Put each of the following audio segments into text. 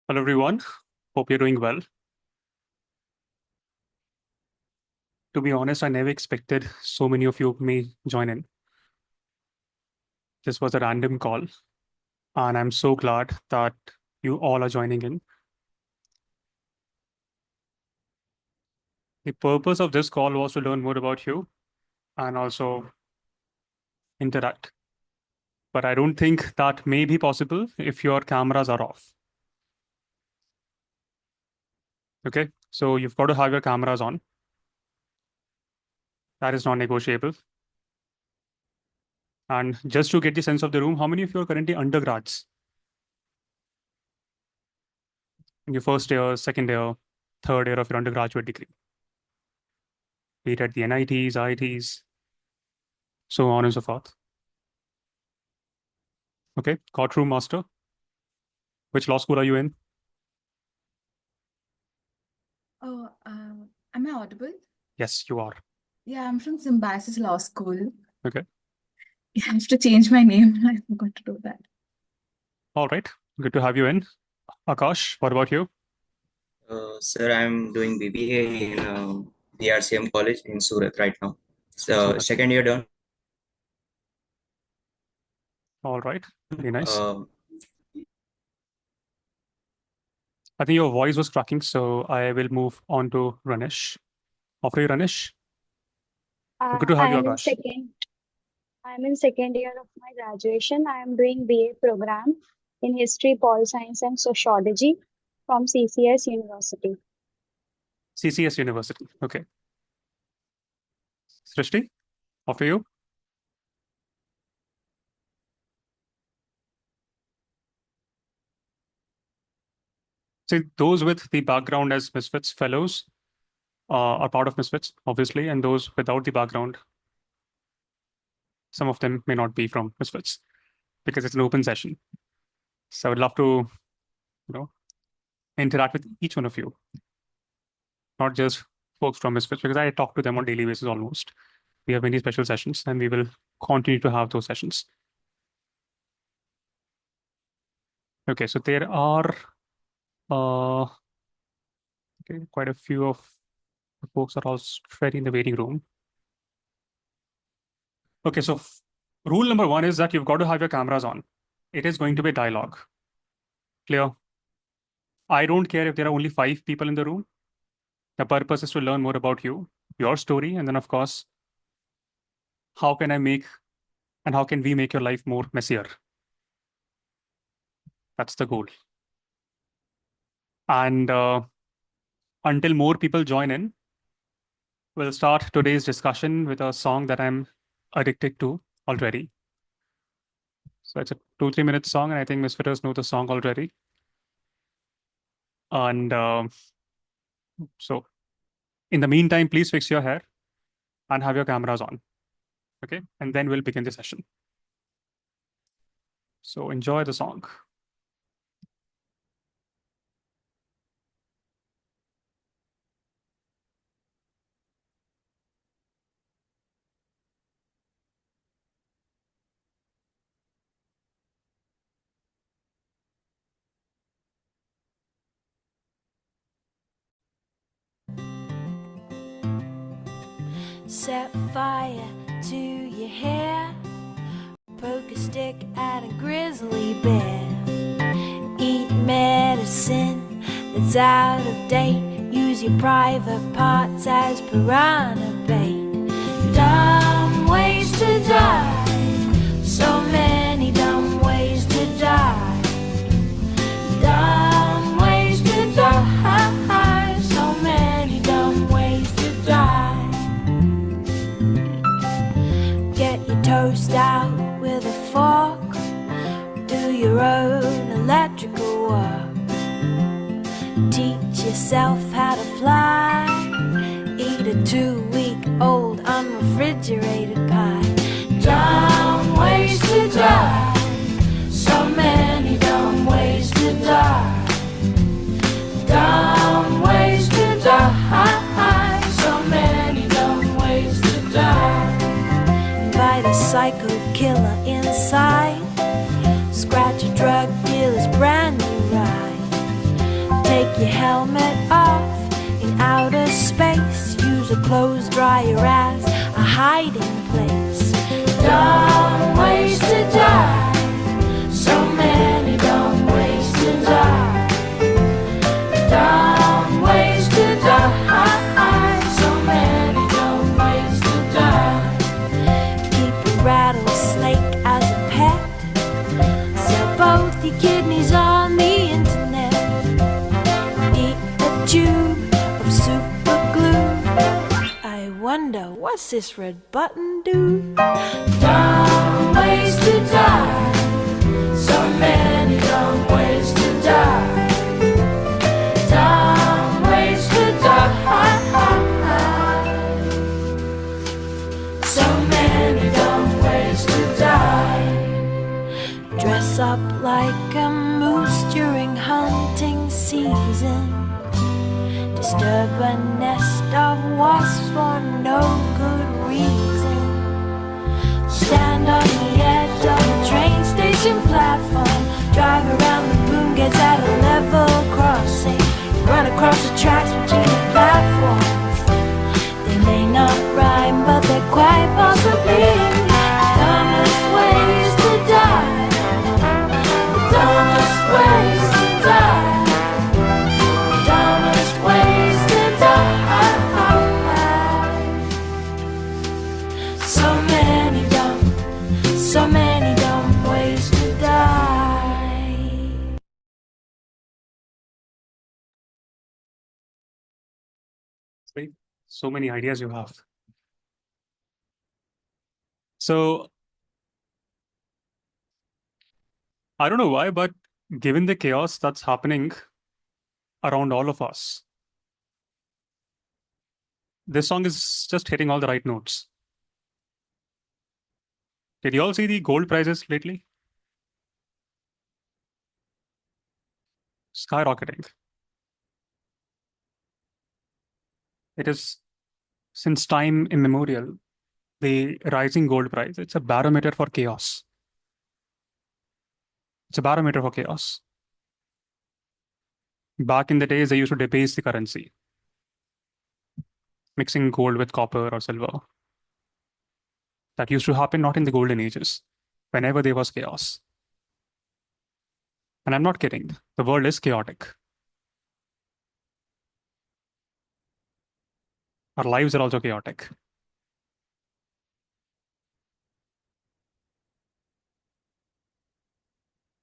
Hello, everyone. Hope you're doing well. To be honest, I never expected so many of you may join in. This was a random call, and I'm so glad that you all are joining in. The purpose of this call was to learn more about you and also interact. But I don't think that may be possible if your cameras are off. Okay, so you've got to have your cameras on. That is non-negotiable. And just to get the sense of the room, how many of you are currently undergrads? In your first year, second year, third year of your undergraduate degree? Be it at the NITs, IITs, so on and so forth. Okay, courtroom master. Which law school are you in? Oh, am I audible? Yes, you are. Yeah, I'm from Symbiosis Law School. Okay. Yeah, I have to change my name. I forgot to do that. All right. Good to have you in. Akash, what about you? Sir, I'm doing BBA in BRCM College in Surat right now. So, Surat. second year done. All right. Very nice. Uh, I think your voice was cracking, so I will move on to Ranesh. After you, Ranesh. Good to have you, I'm in Akash. second. I'm in second year of my graduation. I am doing BA program in History, Pol Science, and Sociology from CCS University. CCS University. Okay. Srishti, after you. See, those with the background as Misfits fellows are part of Misfits, obviously, and those without the background, some of them may not be from Misfits because it's an open session. So I would love to, interact with each one of you, not just folks from Misfits, because I talk to them on daily basis almost. We have many special sessions, and we will continue to have those sessions. Okay, so there are quite a few of the folks are already in the waiting room. Okay, so rule number one is that you've got to have your cameras on. It is going to be dialogue. Clear? I don't care if there are only 5 people in the room. The purpose is to learn more about you, your story, and then, of course, how can I make and how can we make your life more messier? That's the goal. And until more people join in, we'll start today's discussion with a song that I'm addicted to already. So it's a 2-3 minute song, and I think Misfitters know the song already. And so in the meantime, please fix your hair and have your cameras on. Okay, and then we'll begin the session. So enjoy the song. Set fire to your hair, poke a stick at a grizzly bear, eat medicine that's out of date, use your private parts as piranha bait. Dumb ways to die, so many dumb ways to die. Dumb ways to die, so many dumb ways to die. Get your toast out with a fork, do your own electrical work, teach yourself how to fly, eat a 2-week-old unrefrigerated pie. Dumb ways to die, so many dumb ways to die. Dumb ways to die, so many dumb ways to die. Invite a psycho killer inside, scratch a drug dealer's brand new ride, your helmet off in outer space. Use a clothes dryer as a hiding place. Dumb ways to die, so many dumb ways to die. Dumb ways to die, so many dumb ways to die. Keep a rattlesnake as a pet. Sell both your kidneys on the internet. Eat a tube of super glue. I wonder, what's this red button do? Dumb ways to die, so many dumb ways to die. Dumb ways to die, so many dumb ways to die. Dress up like a moose during hunting season. Disturb a nest of wasps for no good reason. Stand on the edge of a train station platform. Drive around the boom gates at a level crossing. Run across the tracks between the platforms. They may not rhyme, but they're quite possibly the dumbest ways to die. The dumbest ways to die. The dumbest ways to die. So many dumb ways to die. See? So many ideas you have. So I don't know why, but given the chaos that's happening around all of us, this song is just hitting all the right notes. Did you all see the gold prices lately? Skyrocketing. It is since time immemorial, the rising gold price. It's a barometer for chaos. It's a barometer for chaos. Back in the days, they used to debase the currency, mixing gold with copper or silver. That used to happen not in the golden ages, whenever there was chaos. And I'm not kidding. The world is chaotic. Our lives are also chaotic.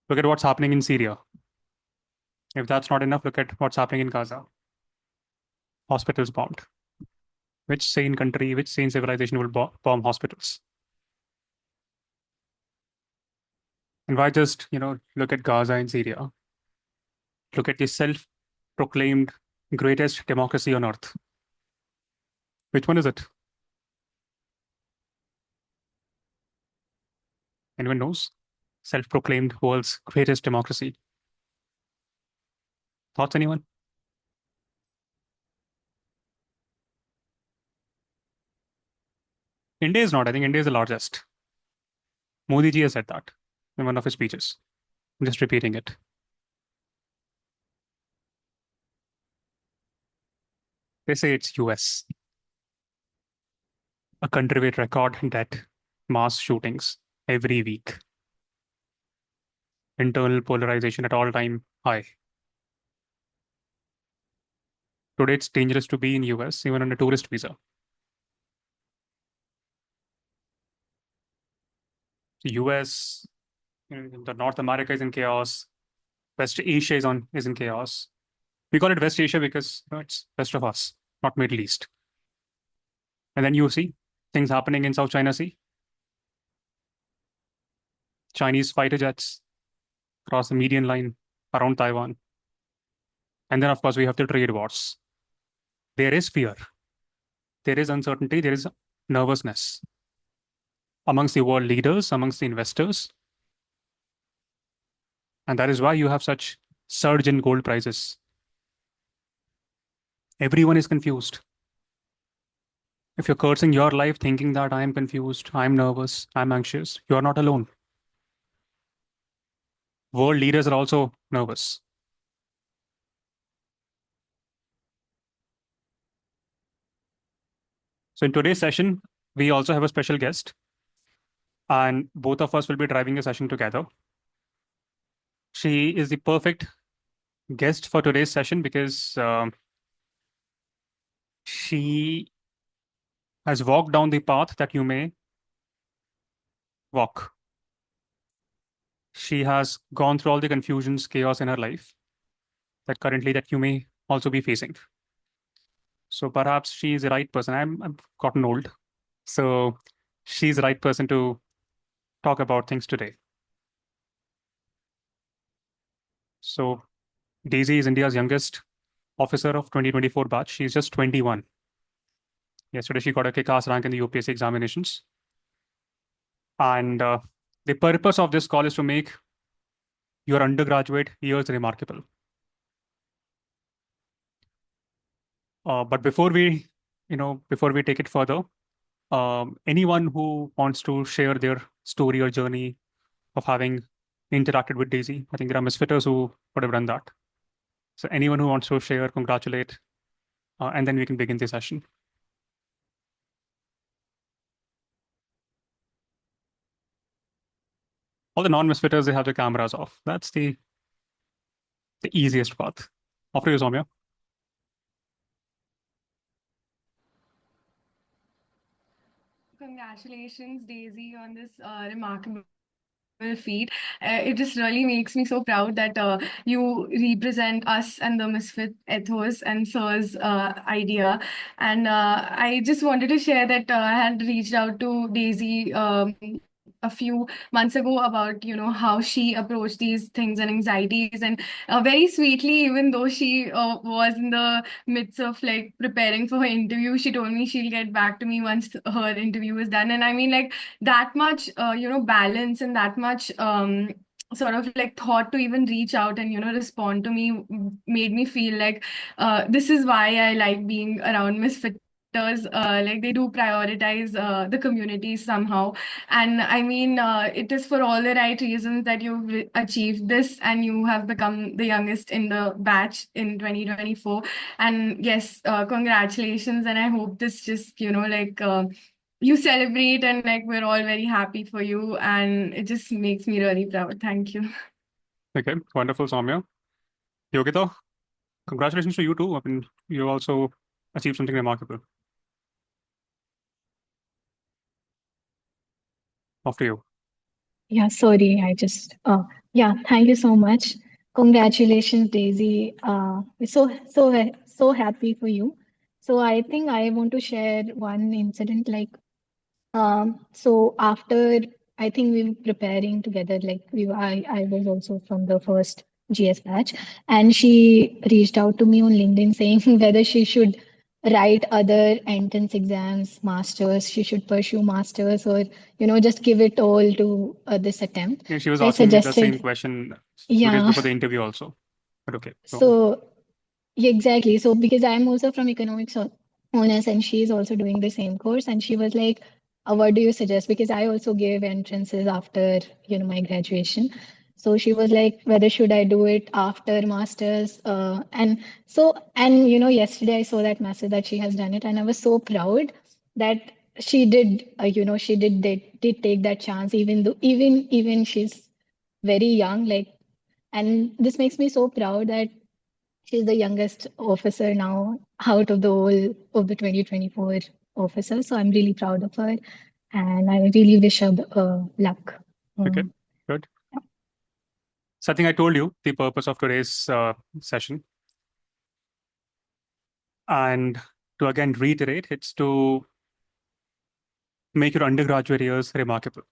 Look at what's happening in Syria. If that's not enough, look at what's happening in Gaza. Hospitals bombed. Which sane country, which sane civilization will bomb hospitals? And why just, look at Gaza and Syria? Look at the self-proclaimed greatest democracy on earth. Which one is it? Anyone knows? Self-proclaimed world's greatest democracy. Thoughts, anyone? India is not. I think India is the largest. Modi ji has said that in one of his speeches. I'm just repeating it. They say it's US, a country with record death, mass shootings every week. Internal polarization at all-time high. Today, it's dangerous to be in US, even on a tourist visa. US, the North America is in chaos. West Asia is in chaos. We call it West Asia because it's west of us, not Middle East. And then you see things happening in South China Sea. Chinese fighter jets cross the median line around Taiwan. And then, of course, we have the trade wars. There is fear. There is uncertainty. There is nervousness amongst the world leaders, amongst the investors. And that is why you have such surge in gold prices. Everyone is confused. If you're cursing your life thinking that I am confused, I'm nervous, I'm anxious, you are not alone. World leaders are also nervous. So in today's session, we also have a special guest, and both of us will be driving a session together. She is the perfect guest for today's session because she has walked down the path that you may walk. She has gone through all the confusions, chaos in her life that you may also be facing. So perhaps she is the right person. I've gotten old, so she's the right person to talk about things today. So Daisy is India's youngest officer of 2024 batch. She's just 21. Yesterday, she got a kick-ass rank in the UPSC examinations. And the purpose of this call is to make your undergraduate years remarkable. But before we take it further, anyone who wants to share their story or journey of having interacted with Daisy, I think there are misfitters who would have done that. So anyone who wants to share, congratulate, and then we can begin the session. All the non-misfitters, they have their cameras off. That's the easiest path. After you, Soumya. Congratulations, Daisy, on this remarkable feat. It just really makes me so proud that you represent us and the Misfit ethos and Sir's idea. And I just wanted to share that I had reached out to Daisy a few months ago about how she approached these things and anxieties, and very sweetly, even though she was in the midst of like preparing for her interview, she told me she'll get back to me once her interview is done. And I mean, like, that much balance and that much sort of like thought to even reach out and respond to me made me feel like this is why I like being around misfit. Like, they do prioritize the community somehow. And I mean, it is for all the right reasons that you've achieved this and you have become the youngest in the batch in 2024. And yes, congratulations. And I hope this just, you celebrate, and like we're all very happy for you. And it just makes me really proud. Thank you. Okay, wonderful, Soumya. Yogita, congratulations to you too. I mean, you also achieved something remarkable. After you. Yeah, sorry, yeah, thank you so much. Congratulations, Daisy. We're so happy for you. So I think I want to share one incident. So after, I think we were preparing together, I was also from the first GS batch, and she reached out to me on LinkedIn saying whether she should write other entrance exams, masters, she should pursue masters, or just give it all to this attempt. Yeah, she was So I asking me the same suggested, question 2 days yeah. before the interview also. But okay, go on. So yeah, exactly. So because I'm also from economics honors, and she's also doing the same course, and she was like, "What do you suggest?" Because I also gave entrances after my graduation. So she was like, "Whether should I do it after masters?" And yesterday I saw that message that she has done it, and I was so proud that she did. She did take that chance, even though even she's very young, and this makes me so proud that she's the youngest officer now out of the whole of the 2024 officers. So I'm really proud of her, and I really wish her luck. Okay, good. So I think I told you the purpose of today's session. And to again reiterate, it's to make your undergraduate years remarkable.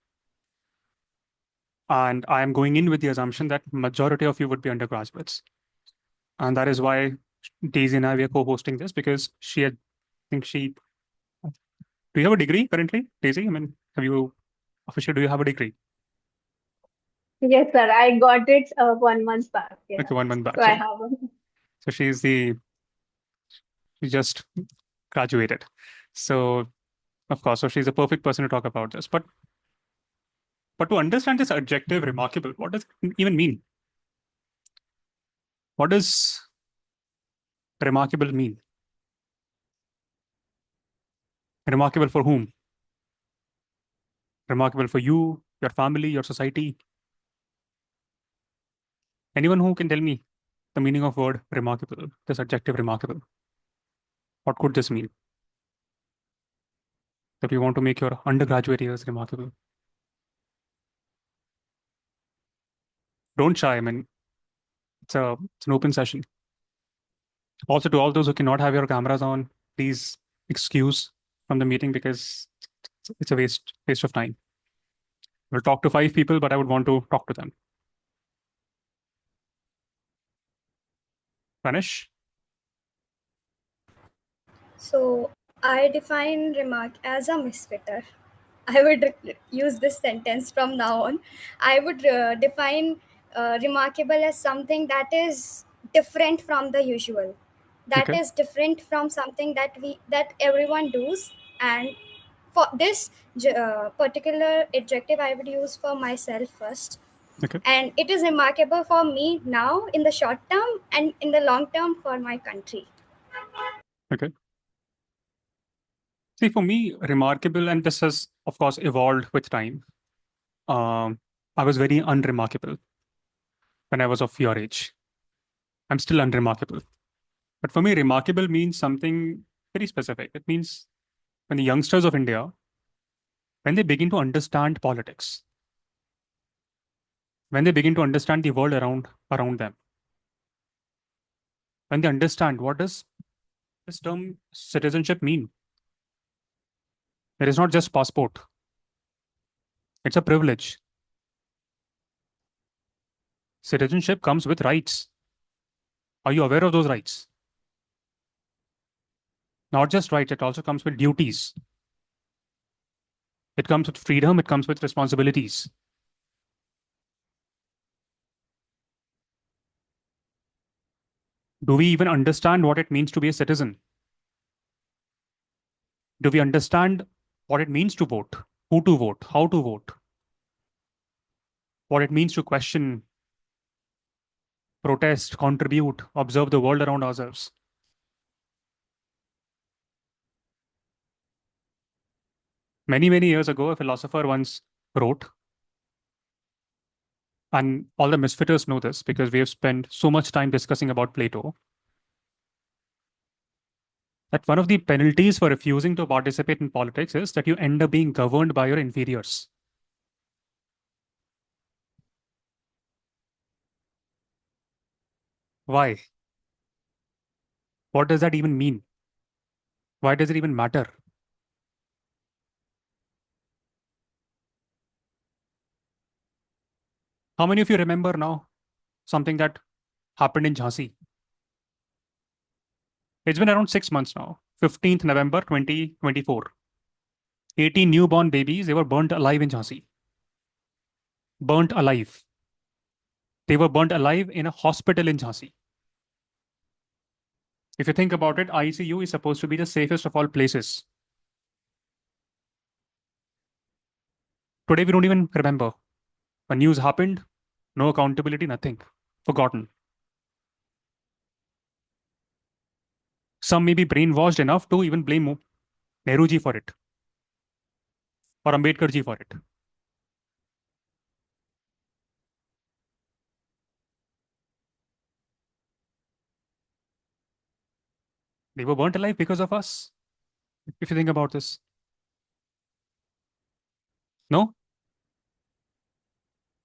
And I am going in with the assumption that majority of you would be undergraduates. And that is why Daisy and I, we are co-hosting this, because do you have a degree currently, Daisy? I mean, do you have a degree? Yes, sir. I got it 1 month back. Yeah. Okay, 1 month back. So I have one. So she just graduated. So of course, so she's a perfect person to talk about this. But to understand this adjective remarkable, what does it even mean? What does remarkable mean? Remarkable for whom? Remarkable for you, your family, your society. Anyone who can tell me the meaning of word remarkable, this adjective remarkable? What could this mean? That you want to make your undergraduate years remarkable. Don't shy. I mean, it's an open session. Also, to all those who cannot have your cameras on, please excuse from the meeting because it's a waste of time. We'll talk to 5 people, but I would want to talk to them. Panish? So I define remark as a misfitter. I would use this sentence from now on. I would define remarkable as something that is different from the usual. That Okay. is different from something that everyone does. And for this particular adjective, I would use for myself first. Okay. And it is remarkable for me now in the short term and in the long term for my country. Okay. See, for me, remarkable, and this has, of course, evolved with time. I was very unremarkable when I was of your age. I'm still unremarkable. But for me, remarkable means something very specific. It means when the youngsters of India, when they begin to understand politics, when they begin to understand the world around them, when they understand what does this term citizenship mean? It is not just passport. It's a privilege. Citizenship comes with rights. Are you aware of those rights? Not just rights, it also comes with duties. It comes with freedom, it comes with responsibilities. Do we even understand what it means to be a citizen? Do we understand what it means to vote? Who to vote? How to vote? What it means to question, protest, contribute, observe the world around ourselves? Many, many years ago, a philosopher once wrote, and all the misfitters know this because we have spent so much time discussing about Plato, that one of the penalties for refusing to participate in politics is that you end up being governed by your inferiors. Why? What does that even mean? Why does it even matter? How many of you remember now something that happened in Jhansi? It's been around 6 months now. 15th November 2024. 18 newborn babies, they were burnt alive in Jhansi. Burnt alive. They were burnt alive in a hospital in Jhansi. If you think about it, ICU is supposed to be the safest of all places. Today, we don't even remember. When news happened, no accountability, nothing. Forgotten. Some may be brainwashed enough to even blame Nehruji for it or Ambedkarji for it. They were burnt alive because of us. If you think about this. No?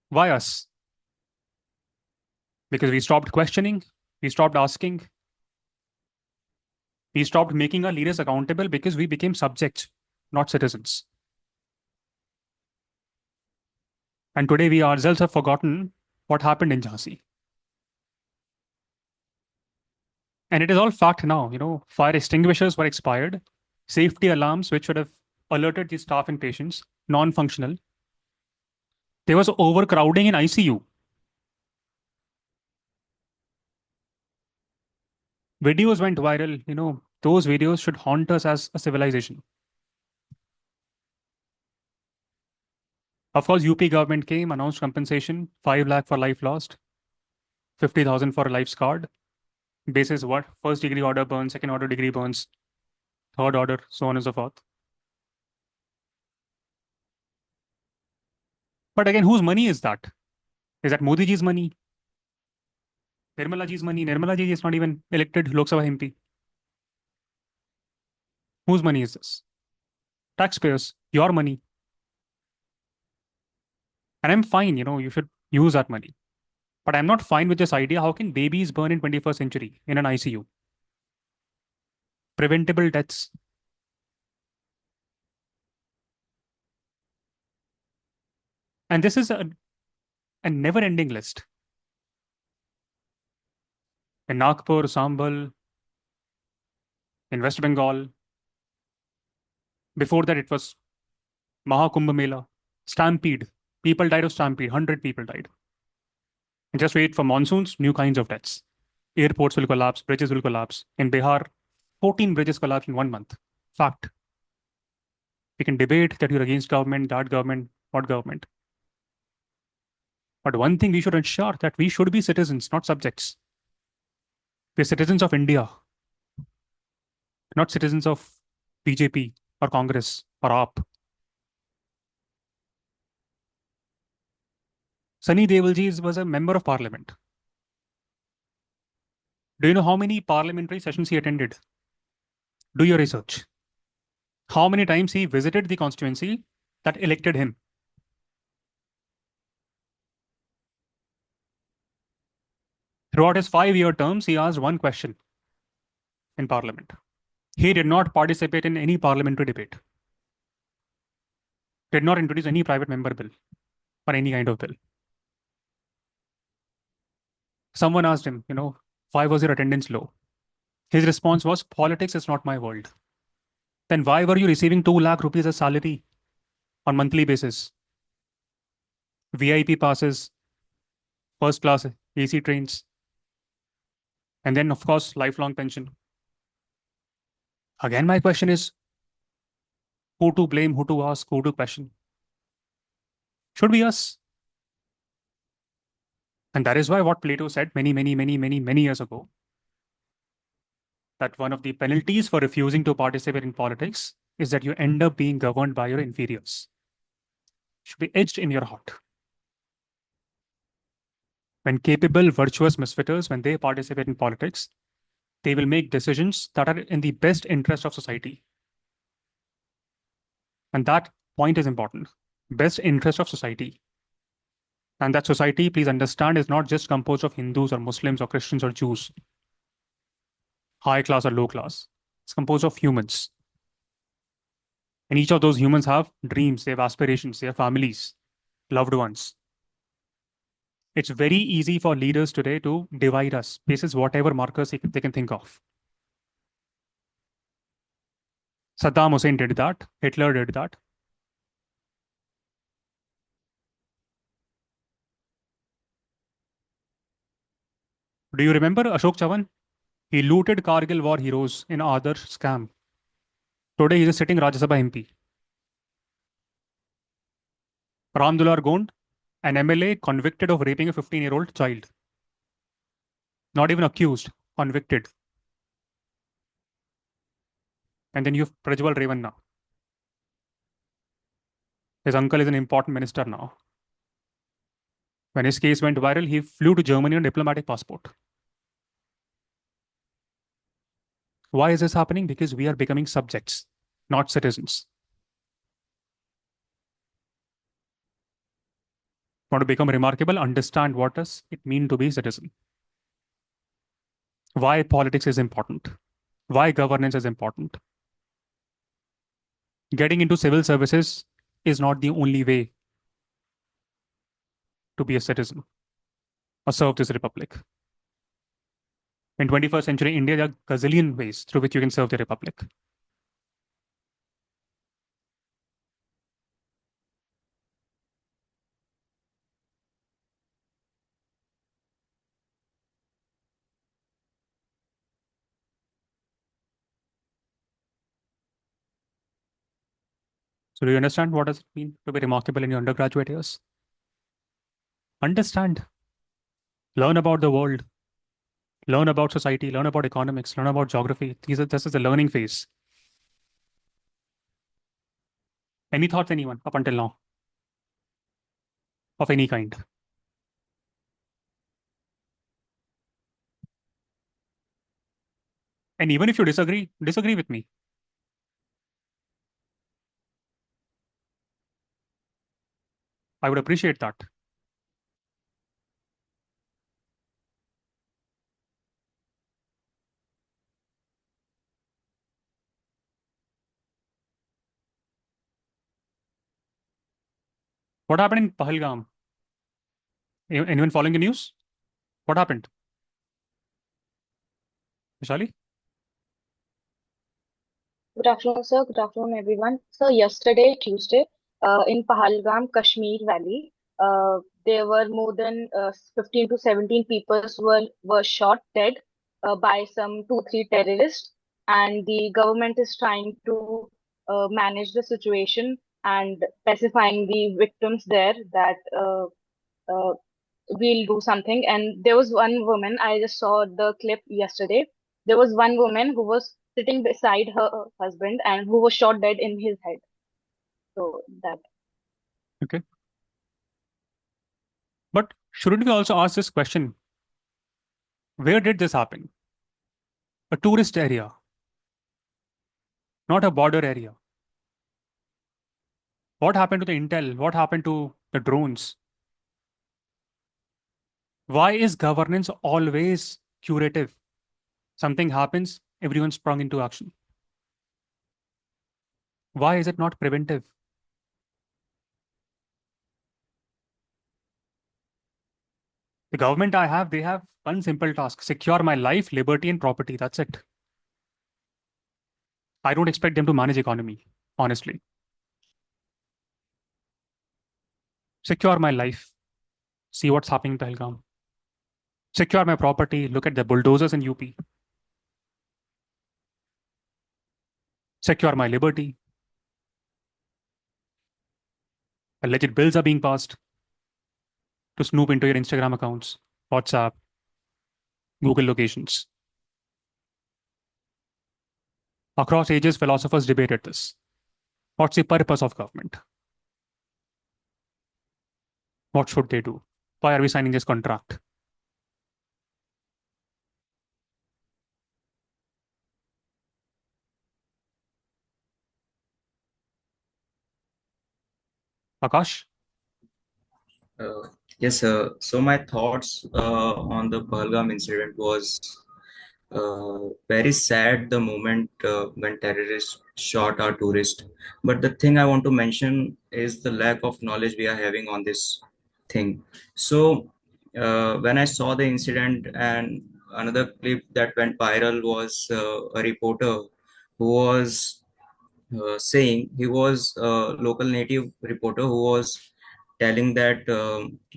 Why us? Because we stopped questioning, we stopped asking, we stopped making our leaders accountable because we became subjects, not citizens. And today we ourselves have forgotten what happened in Jhansi. And it is all fact now. Fire extinguishers were expired, safety alarms, which should have alerted the staff and patients, non functional. There was overcrowding in ICU. Videos went viral. Those videos should haunt us as a civilization. Of course, UP government came, announced compensation, 5 lakh for life lost, 50,000 for a life scarred. Basis what? First degree order burns, second order degree burns, third order, so on and so forth. But again, whose money is that? Is that Modi ji's money? Nirmala ji's money? Nirmala ji is not even elected Lok Sabha MP. Whose money is this? Taxpayers, your money. And I'm fine, you should use that money. But I'm not fine with this idea. How can babies burn in 21st century in an ICU? Preventable deaths. And this is a never-ending list. In Nagpur, Sambal, in West Bengal. Before that, it was Mahakumbh Mela, stampede. People died of stampede. 100 people died. And just wait for monsoons, new kinds of deaths. Airports will collapse, bridges will collapse. In Bihar, 14 bridges collapsed in 1 month. Fact. We can debate that you're against government, that government, what government. But one thing we should ensure that we should be citizens, not subjects. We're citizens of India, not citizens of BJP or Congress or AAP. Sunny Deolji was a member of parliament. Do you know how many parliamentary sessions he attended? Do your research. How many times he visited the constituency that elected him? Throughout his 5-year terms, he asked one question in parliament. He did not participate in any parliamentary debate, did not introduce any private member bill or any kind of bill. Someone asked him, why was your attendance low? His response was, politics is not my world. Then why were you receiving 2 lakh rupees as salary on monthly basis? VIP passes, first class AC trains, and then of course, lifelong pension. Again, my question is, who to blame, who to ask, who to question? Should be us. And that is why what Plato said many years ago, that one of the penalties for refusing to participate in politics is that you end up being governed by your inferiors. Should be etched in your heart. When capable, virtuous misfitters, when they participate in politics, they will make decisions that are in the best interest of society. And that point is important. Best interest of society. And that society, please understand, is not just composed of Hindus or Muslims or Christians or Jews, high class or low class. It's composed of humans. And each of those humans have dreams, they have aspirations, they have families, loved ones. It's very easy for leaders today to divide us basis whatever markers they can think of. Saddam Hussein did that. Hitler did that. Do you remember Ashok Chavan? He looted Kargil war heroes in Adarsh scam. Today he is a sitting Rajya Sabha MP. Ram Dular Gond, an MLA convicted of raping a 15-year-old child. Not even accused, convicted. And then you have Prajwal Revanna. His uncle is an important minister now. When his case went viral, he flew to Germany on diplomatic passport. Why is this happening? Because we are becoming subjects, not citizens. Want to become remarkable? Understand what does it mean to be a citizen. Why politics is important. Why governance is important. Getting into civil services is not the only way to be a citizen or serve this republic. In 21st century India, there are gazillion ways through which you can serve the republic. So do you understand what does it mean to be remarkable in your undergraduate years? Understand. Learn about the world. Learn about society. Learn about economics. Learn about geography. This is the learning phase. Any thoughts, anyone, up until now? of any kind. And even if you disagree with me. I would appreciate that. What happened in Pahalgam? Anyone following the news? What happened? Vishali? Good afternoon, sir. Good afternoon, everyone. So, yesterday, Tuesday, in Pahalgam, Kashmir Valley, there were more than 15 to 17 people were shot dead by some 2, 3 terrorists, and the government is trying to manage the situation and pacifying the victims there that uh, we'll do something. And there was one woman, I just saw the clip yesterday. There was one woman who was sitting beside her husband and who was shot dead in his head. So that. Okay. But shouldn't we also ask this question? Where did this happen? A tourist area, not a border area. What happened to the intel? What happened to the drones? Why is governance always curative? Something happens, everyone sprung into action. Why is it not preventive? The government they have one simple task: secure my life, liberty, and property. That's it. I don't expect them to manage economy, honestly. Secure my life. See what's happening in Pahalgam. Secure my property. Look at the bulldozers in UP. Secure my liberty. Alleged bills are being passed to snoop into your Instagram accounts, WhatsApp, Google locations. Across ages, philosophers debated this. What's the purpose of government? What should they do? Why are we signing this contract? Akash? Yes, sir. So my thoughts on the Pahalgam incident was very sad the moment when terrorists shot our tourist. But the thing I want to mention is the lack of knowledge we are having on this thing. So when I saw the incident, and another clip that went viral was a reporter who was saying, he was a local native reporter who was telling that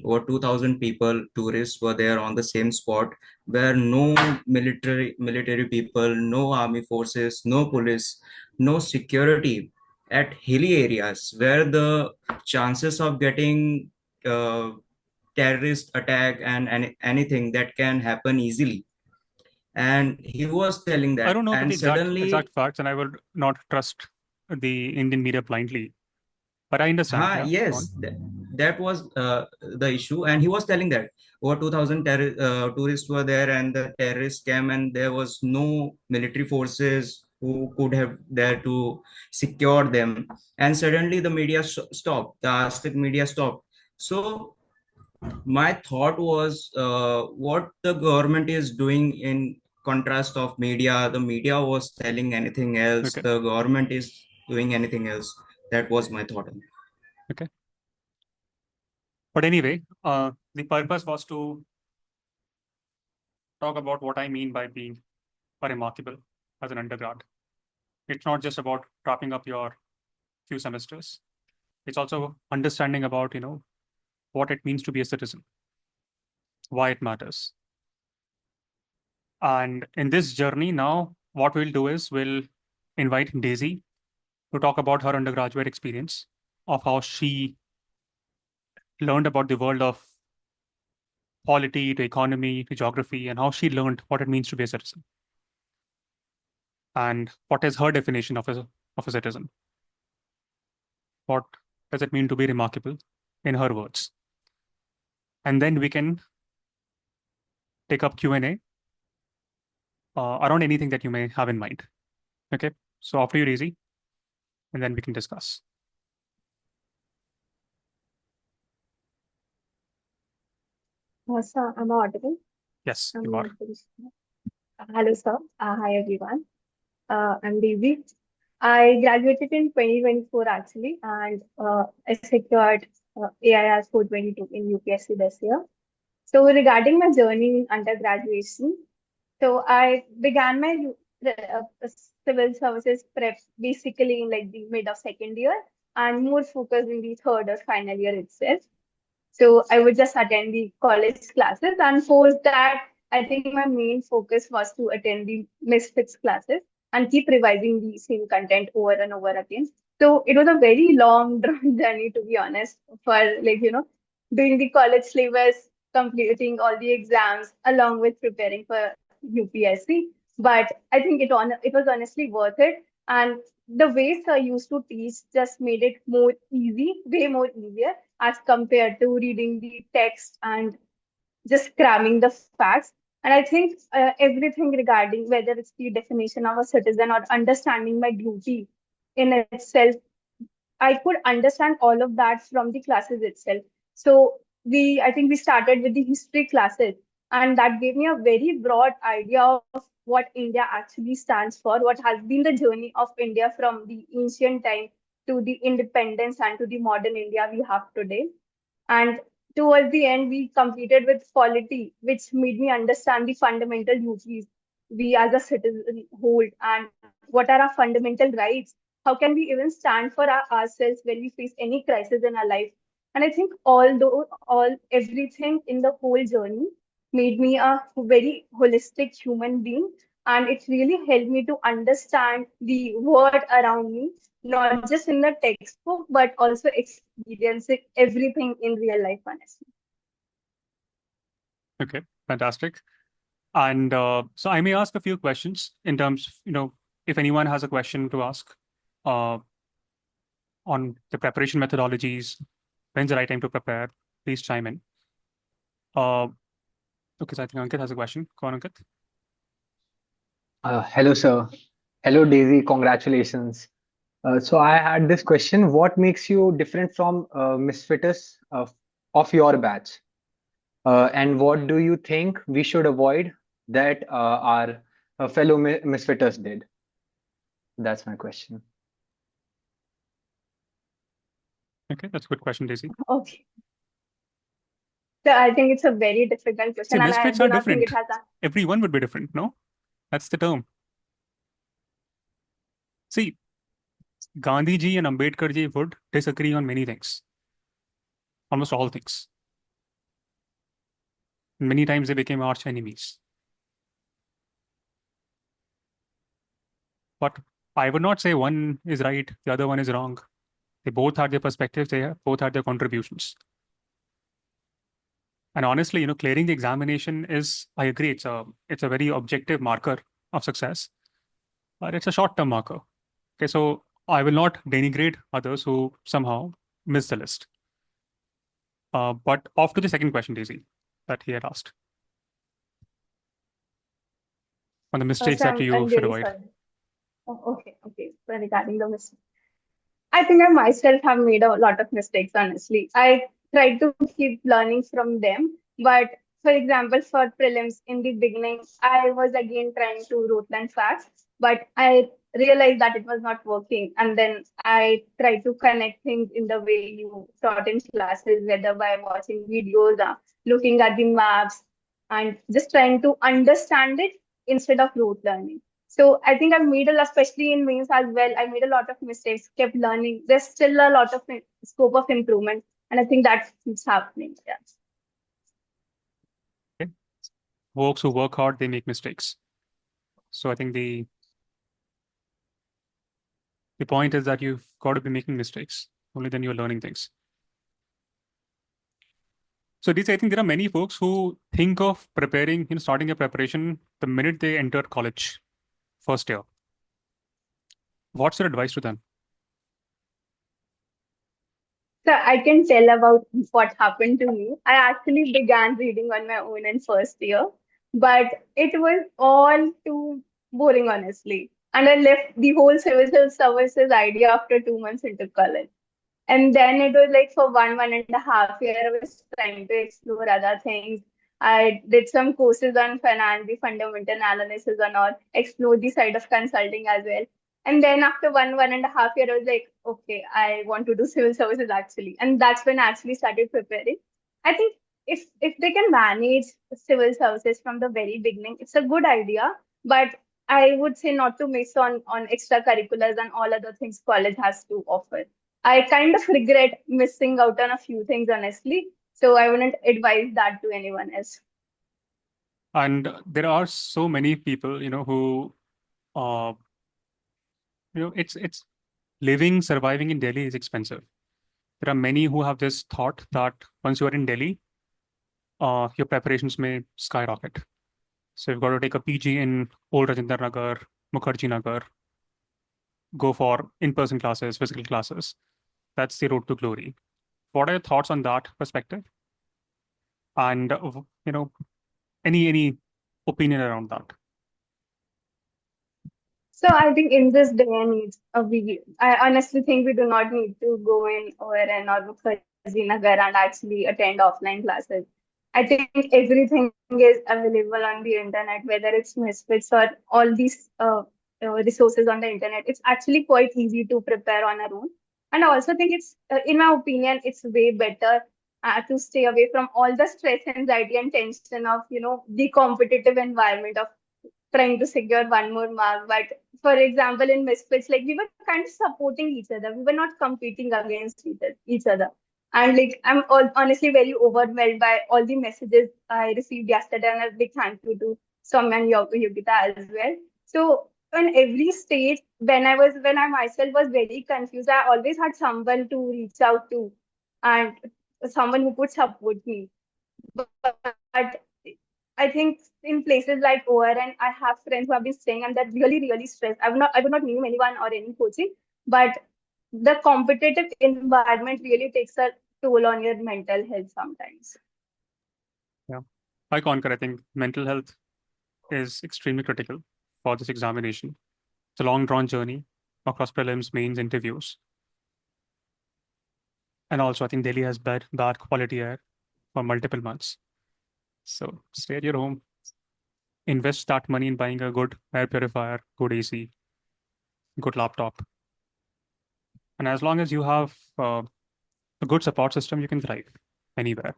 over 2000 people, tourists, were there on the same spot where no military people, no army forces, no police, no security, at hilly areas where the chances of getting uh, terrorist attack and anything that can happen easily. And he was telling I that, don't know about and the suddenly, exact facts, and I would not trust the Indian media blindly. But I understand. Yeah, go on. yes, that was the issue. And he was telling that over 2000 tourists were there, and the terrorists came, and there was no military forces who could have there to secure them. And suddenly the media stopped, the Aztec media stopped. So my thought was, what the government is doing in contrast of media. The media was telling anything else, Okay. the government is doing anything else. That was my thought. Okay. But anyway, the purpose was to talk about what I mean by being remarkable as an undergrad. It's not just about wrapping up your few semesters. It's also understanding about, what it means to be a citizen, why it matters. And in this journey now, what we'll do is we'll invite Daisy to talk about her undergraduate experience of how she learned about the world of polity to economy to geography and how she learned what it means to be a citizen and what is her definition of a citizen. What does it mean to be remarkable in her words? and then we can take up Q&A around anything that you may have in mind. Okay, so after you, Daisy, and then we can discuss. Sir, am I audible? Yes, I'm you are. not very sure. Hello, sir. Hi, everyone. I'm Devi. I graduated in 2024 actually, and I secured AIR 422 in UPSC this year. So regarding my journey in undergraduation, so I began my civil services prep basically in like the mid of second year and more focused in the third or final year itself. So I would just attend the college classes, and post that, I think my main focus was to attend the MisFits classes and keep revising the same content over and over again. So it was a very long drawn journey, to be honest, for doing the college syllabus, completing all the exams, along with preparing for UPSC. But I think it was honestly worth it. And the way sir used to teach just made it more easy, way more easier as compared to reading the text and just cramming the facts. And I think everything regarding whether it's the definition of a citizen or understanding my duty in itself, I could understand all of that from the classes itself. So I think we started with the history classes, and that gave me a very broad idea of what India actually stands for, what has been the journey of India from the ancient time to the independence and to the modern India we have today. And towards the end, we completed with polity, which made me understand the fundamental duties we as a citizen hold and what are our fundamental rights. How can we even stand for ourselves when we face any crisis in our life? And I think everything in the whole journey made me a very holistic human being. And it really helped me to understand the world around me, not just in the textbook, but also experiencing everything in real life, honestly. Okay, fantastic. And so I may ask a few questions in terms, if anyone has a question to ask uh, on the preparation methodologies, when's the right time to prepare, please chime in. Okay, so I think Ankit has a question. Go on, Ankit. Hello, sir. Hello, Daisy. Congratulations. So I had this question. What makes you different from misfitters of your batch? And what do you think we should avoid that our fellow misfitters did? That's my question. Okay, that's a good question, Daisy. Okay. So I think it's a very difficult question, See, and I misfits do are not think different. it has a. Everyone would be different, no? That's the term. See, Gandhiji and Ambedkarji would disagree on many things, almost all things. Many times they became arch enemies. But I would not say one is right, the other one is wrong. They both had their perspectives, they both had their contributions. And honestly, clearing the examination is, I agree, it's a very objective marker of success, but it's a short-term marker. Okay, so I will not denigrate others who somehow miss the list. But off to the second question, Daisy, that he had asked on the mistakes So that you I'm should really avoid. sorry. Oh, okay. So regarding the mistake, I think I myself have made a lot of mistakes, honestly. I try to keep learning from them. But for example, for prelims in the beginning, I was again trying to rote learn facts, but I realized that it was not working. And then I tried to connect things in the way you taught in classes, whether by watching videos, looking at the maps, and just trying to understand it instead of rote learning. So I think I've made a lot, especially in mains as well. I made a lot of mistakes, kept learning. There's still a lot of scope of improvement, and I think that keeps happening. Yeah. Okay. Folks who work hard, they make mistakes. So I think the point is that you've got to be making mistakes. Only then you're learning things. So these, I think there are many folks who think of preparing, starting a preparation the minute they enter college, first year. What's your advice to them? So So I can tell about what happened to me. I actually began reading on my own in first year, but it was all too boring, honestly. And I left the whole civil services idea after 2 months into college. And then it was like for 1.5 year, I was trying to explore other things. I did some courses on finance, the fundamental analysis and all, explore the side of consulting as well. And then after 1.5 year, I was like, okay, I want to do civil services actually. And that's when I actually started preparing. I think if they can manage civil services from the very beginning, it's a good idea. But I would say not to miss on extracurriculars and all other things college has to offer. I kind of regret missing out on a few things, honestly. So I wouldn't advise that to anyone else. And there are so many people, who, it's surviving in Delhi is expensive. There are many who have this thought that once you are in Delhi, your preparations may skyrocket. So you've got to take a PG in Old Rajendra Nagar, Mukherjee Nagar, go for in-person classes, physical classes. That's the road to glory. What are your thoughts on that perspective? And any opinion around that? So I think in this day and age, I honestly think we do not need to go in ORN or Mukherjee Nagar and actually attend offline classes. I think everything is available on the internet, whether it's Misfits or all these resources on the internet. It's actually quite easy to prepare on our own. And I also think it's, in my opinion, it's way better to stay away from all the stress, anxiety, and tension of, the competitive environment of trying to secure one more mark. But for example, in Misfits, like we were kind of supporting each other. We were not competing against each other. And like honestly very overwhelmed by all the messages I received yesterday, and a big thank you to Soumya and Yogita as well. So on every stage, when I myself was very confused, I always had someone to reach out to and someone who could support me. But I think in places like ORN, I have friends who have been staying and they're really, really stressed. I would not name anyone or any coaching, but the competitive environment really takes a toll on your mental health sometimes. Yeah, I concur. I think mental health is extremely critical for this examination. It's a long drawn journey across prelims, mains, interviews. And also, I think Delhi has bad quality air for multiple months. So stay at your home, invest that money in buying a good air purifier, good AC, good laptop. And as long as you have a good support system, you can thrive anywhere.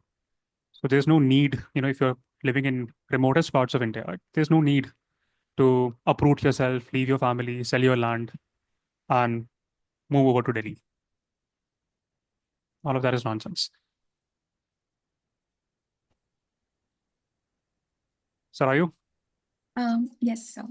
So there's no need, if you're living in remotest parts of India, there's no need to uproot yourself, leave your family, sell your land, and move over to Delhi. All of that is nonsense. Sarayu? Yes, sir.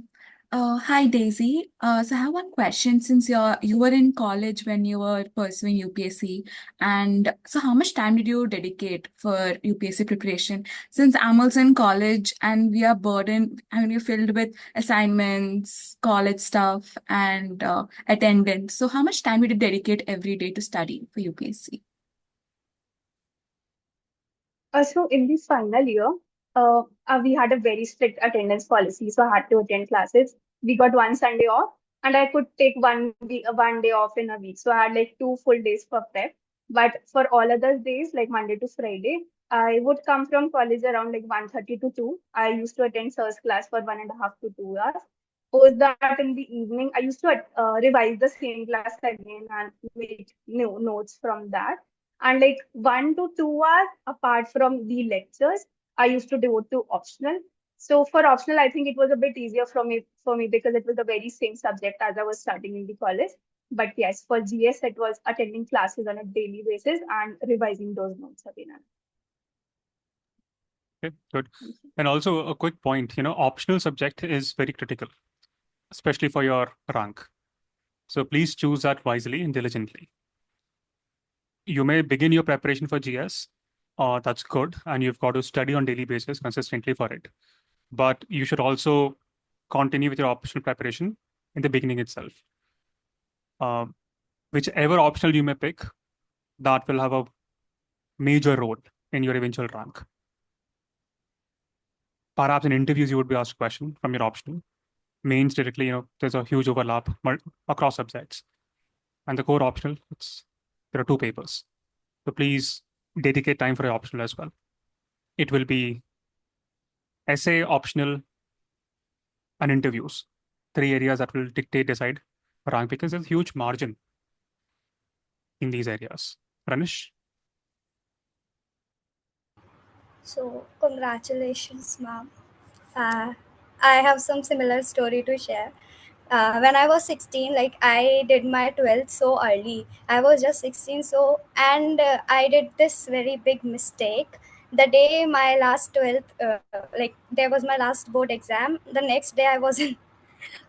Hi, Daisy. So I have one question since you were in college when you were pursuing UPSC, and so how much time did you dedicate for UPSC preparation? Since I'm also in college and we are burdened, we're filled with assignments, college stuff, and attendance. So how much time did you dedicate every day to study for UPSC? So in the final year, we had a very strict attendance policy, so I had to attend classes. We got one Sunday off, and I could take one day off in a week. So I had like 2 full days for prep. But for all other days, like Monday to Friday, I would come from college around like 1:30 to 2. I used to attend SIR's class for 1.5 to 2 hours. Post that in the evening, I used to revise the same class again and make new notes from that. And like 1 to 2 hours apart from the lectures, I used to devote to optional. So for optional, I think it was a bit easier for me because it was the very same subject as I was studying in the college. But yes, for GS, it was attending classes on a daily basis and revising those notes again. Okay, good. And also a quick point, optional subject is very critical, especially for your rank. So please choose that wisely and diligently. You may begin your preparation for GS, that's good, and you've got to study on daily basis consistently for it. But you should also continue with your optional preparation in the beginning itself. Whichever optional you may pick, that will have a major role in your eventual rank. Perhaps in interviews, you would be asked a question from your optional. Mains directly, there's a huge overlap across subjects. And the core optional, there are 2 papers. So please dedicate time for your optional as well. It will be essay, optional, and interviews. 3 areas that will decide rank because there's a huge margin in these areas. Ranish? So, congratulations, ma'am. I have some similar story to share. When I was 16, like I did my 12th so early. I was just 16, so and I did this very big mistake. The day my last 12th, like there was my last board exam. The next day I was in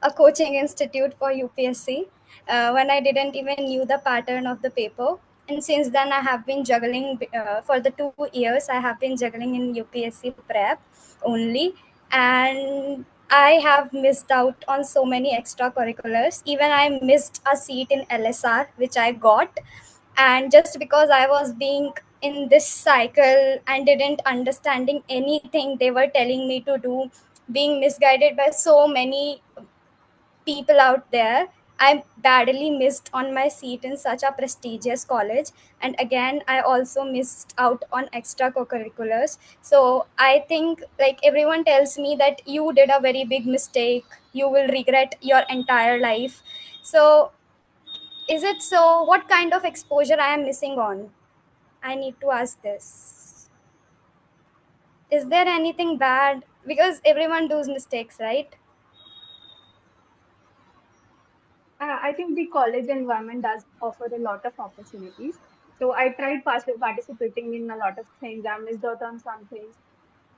a coaching institute for UPSC when I didn't even knew the pattern of the paper. And since then, I have been juggling for the 2 years. I have been juggling in UPSC prep only, and I have missed out on so many extracurriculars. Even I missed a seat in LSR, which I got, and just because I was being in this cycle and didn't understanding anything they were telling me to do, being misguided by so many people out there, I badly missed on my seat in such a prestigious college. And again, I also missed out on extracurriculars. So I think like everyone tells me that you did a very big mistake, you will regret your entire life. So is it so? What kind of exposure I am missing on? I need to ask this. Is there anything bad? Because everyone does mistakes, right? I think the college environment does offer a lot of opportunities. So I tried participating in a lot of things. I missed out on some things.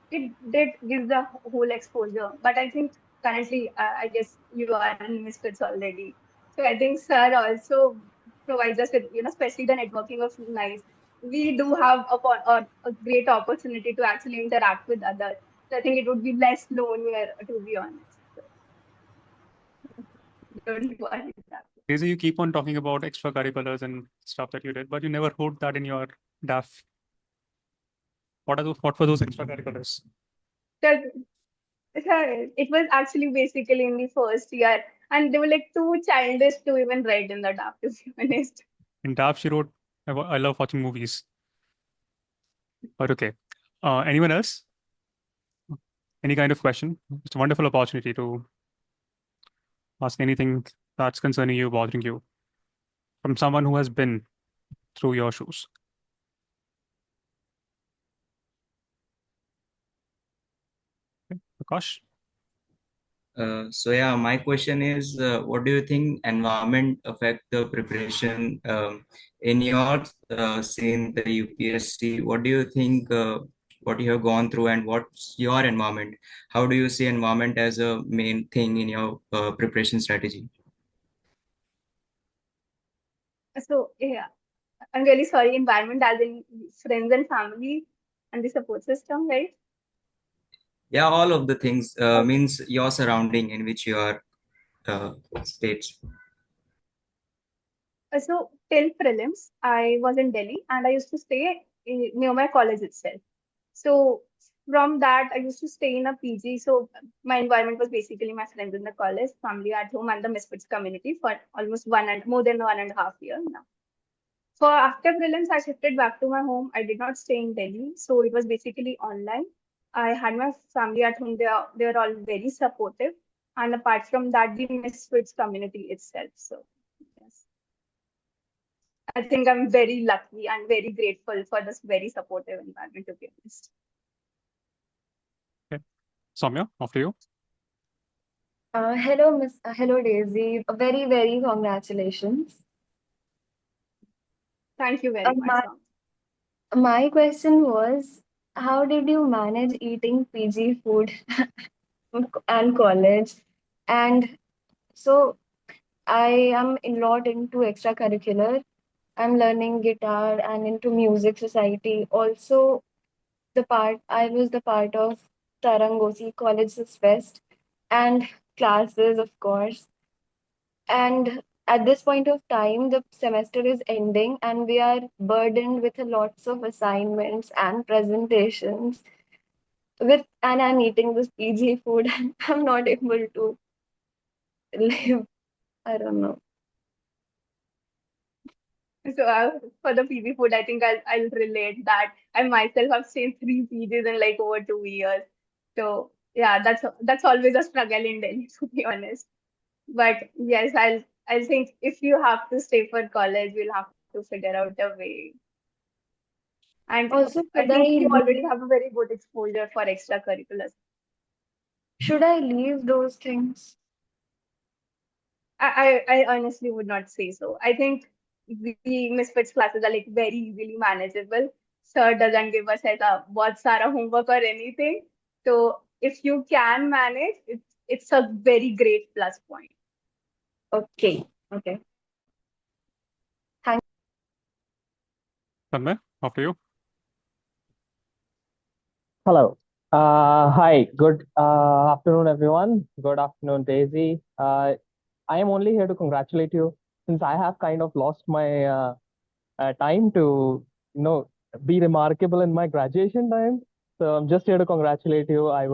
It did give the whole exposure. But I think currently, I guess you are in Misfits already. So I think Sir also provides us with, especially the networking of nice. We do have a great opportunity to actually interact with others. So I think it would be less lonelier, to be honest. So don't worry that. Daisy, you keep on talking about extracurriculars and stuff that you did, but you never wrote that in your DAF. What were those extracurriculars? So, it was actually basically in the first year, and they were like too childish to even write in the draft, to be honest. In DAF, she wrote, I love watching movies. But okay. Anyone else? Any kind of question? It's a wonderful opportunity to ask anything that's concerning you, bothering you, from someone who has been through your shoes. Okay. Prakash? So yeah, my question is, what do you think environment affect the preparation in your seen the UPSC? What do you think what you have gone through and what's your environment? How do you see environment as a main thing in your preparation strategy? So yeah, I'm really sorry. Environment as in friends and family and the support system, right? Yeah, all of the things Uh, means your surrounding in which you are states. so till prelims, I was in Delhi and I used to stay near my college itself. So from that, I used to stay in a PG. So my environment was basically my friends in the college, family at home, and the Misfits community for almost more than 1.5 years now. For after prelims, I shifted back to my home. I did not stay in Delhi, so it was basically online. I had my family at home. They are all very supportive, and apart from that, the Misfits community itself. So yes, I think I'm very lucky and very grateful for this very supportive environment, to be honest. Okay. Soumya, after you. Hello, Daisy. Very, very congratulations. Thank you Uh, very much, my, Sam. my question was, how did you manage eating PG food and college? And so I am a lot into extracurricular. I'm learning guitar and into music society. Also, I was the part of Tarangosi College's Fest and classes, of course. And at this point of time, the semester is ending and we are burdened with lots of assignments and presentations. And I'm eating this PG food and I'm not able to live. I don't know. So for the PG food, I think I'll relate that. I myself have stayed 3 PGs in like over 2 years. So yeah, that's always a struggle in Delhi, to be honest. But yes, I'll think if you have to stay for college, we'll have to figure out a way. And Also, I should I think you already leave? have a very good exposure for extracurriculars. Should I leave those things? I honestly would not say so. I think the Misfits classes are like very easily manageable. Sir doesn't give us like a what Sara homework or anything. So if you can manage, it's a very great plus point. Okay. Okay. Thank Tanmay, after you. Hello. Hi. Good afternoon, everyone. Good afternoon, Daisy. I am only here to congratulate you since I have kind of lost my time to, you know, be remarkable in my graduation time. So I'm just here to congratulate you. I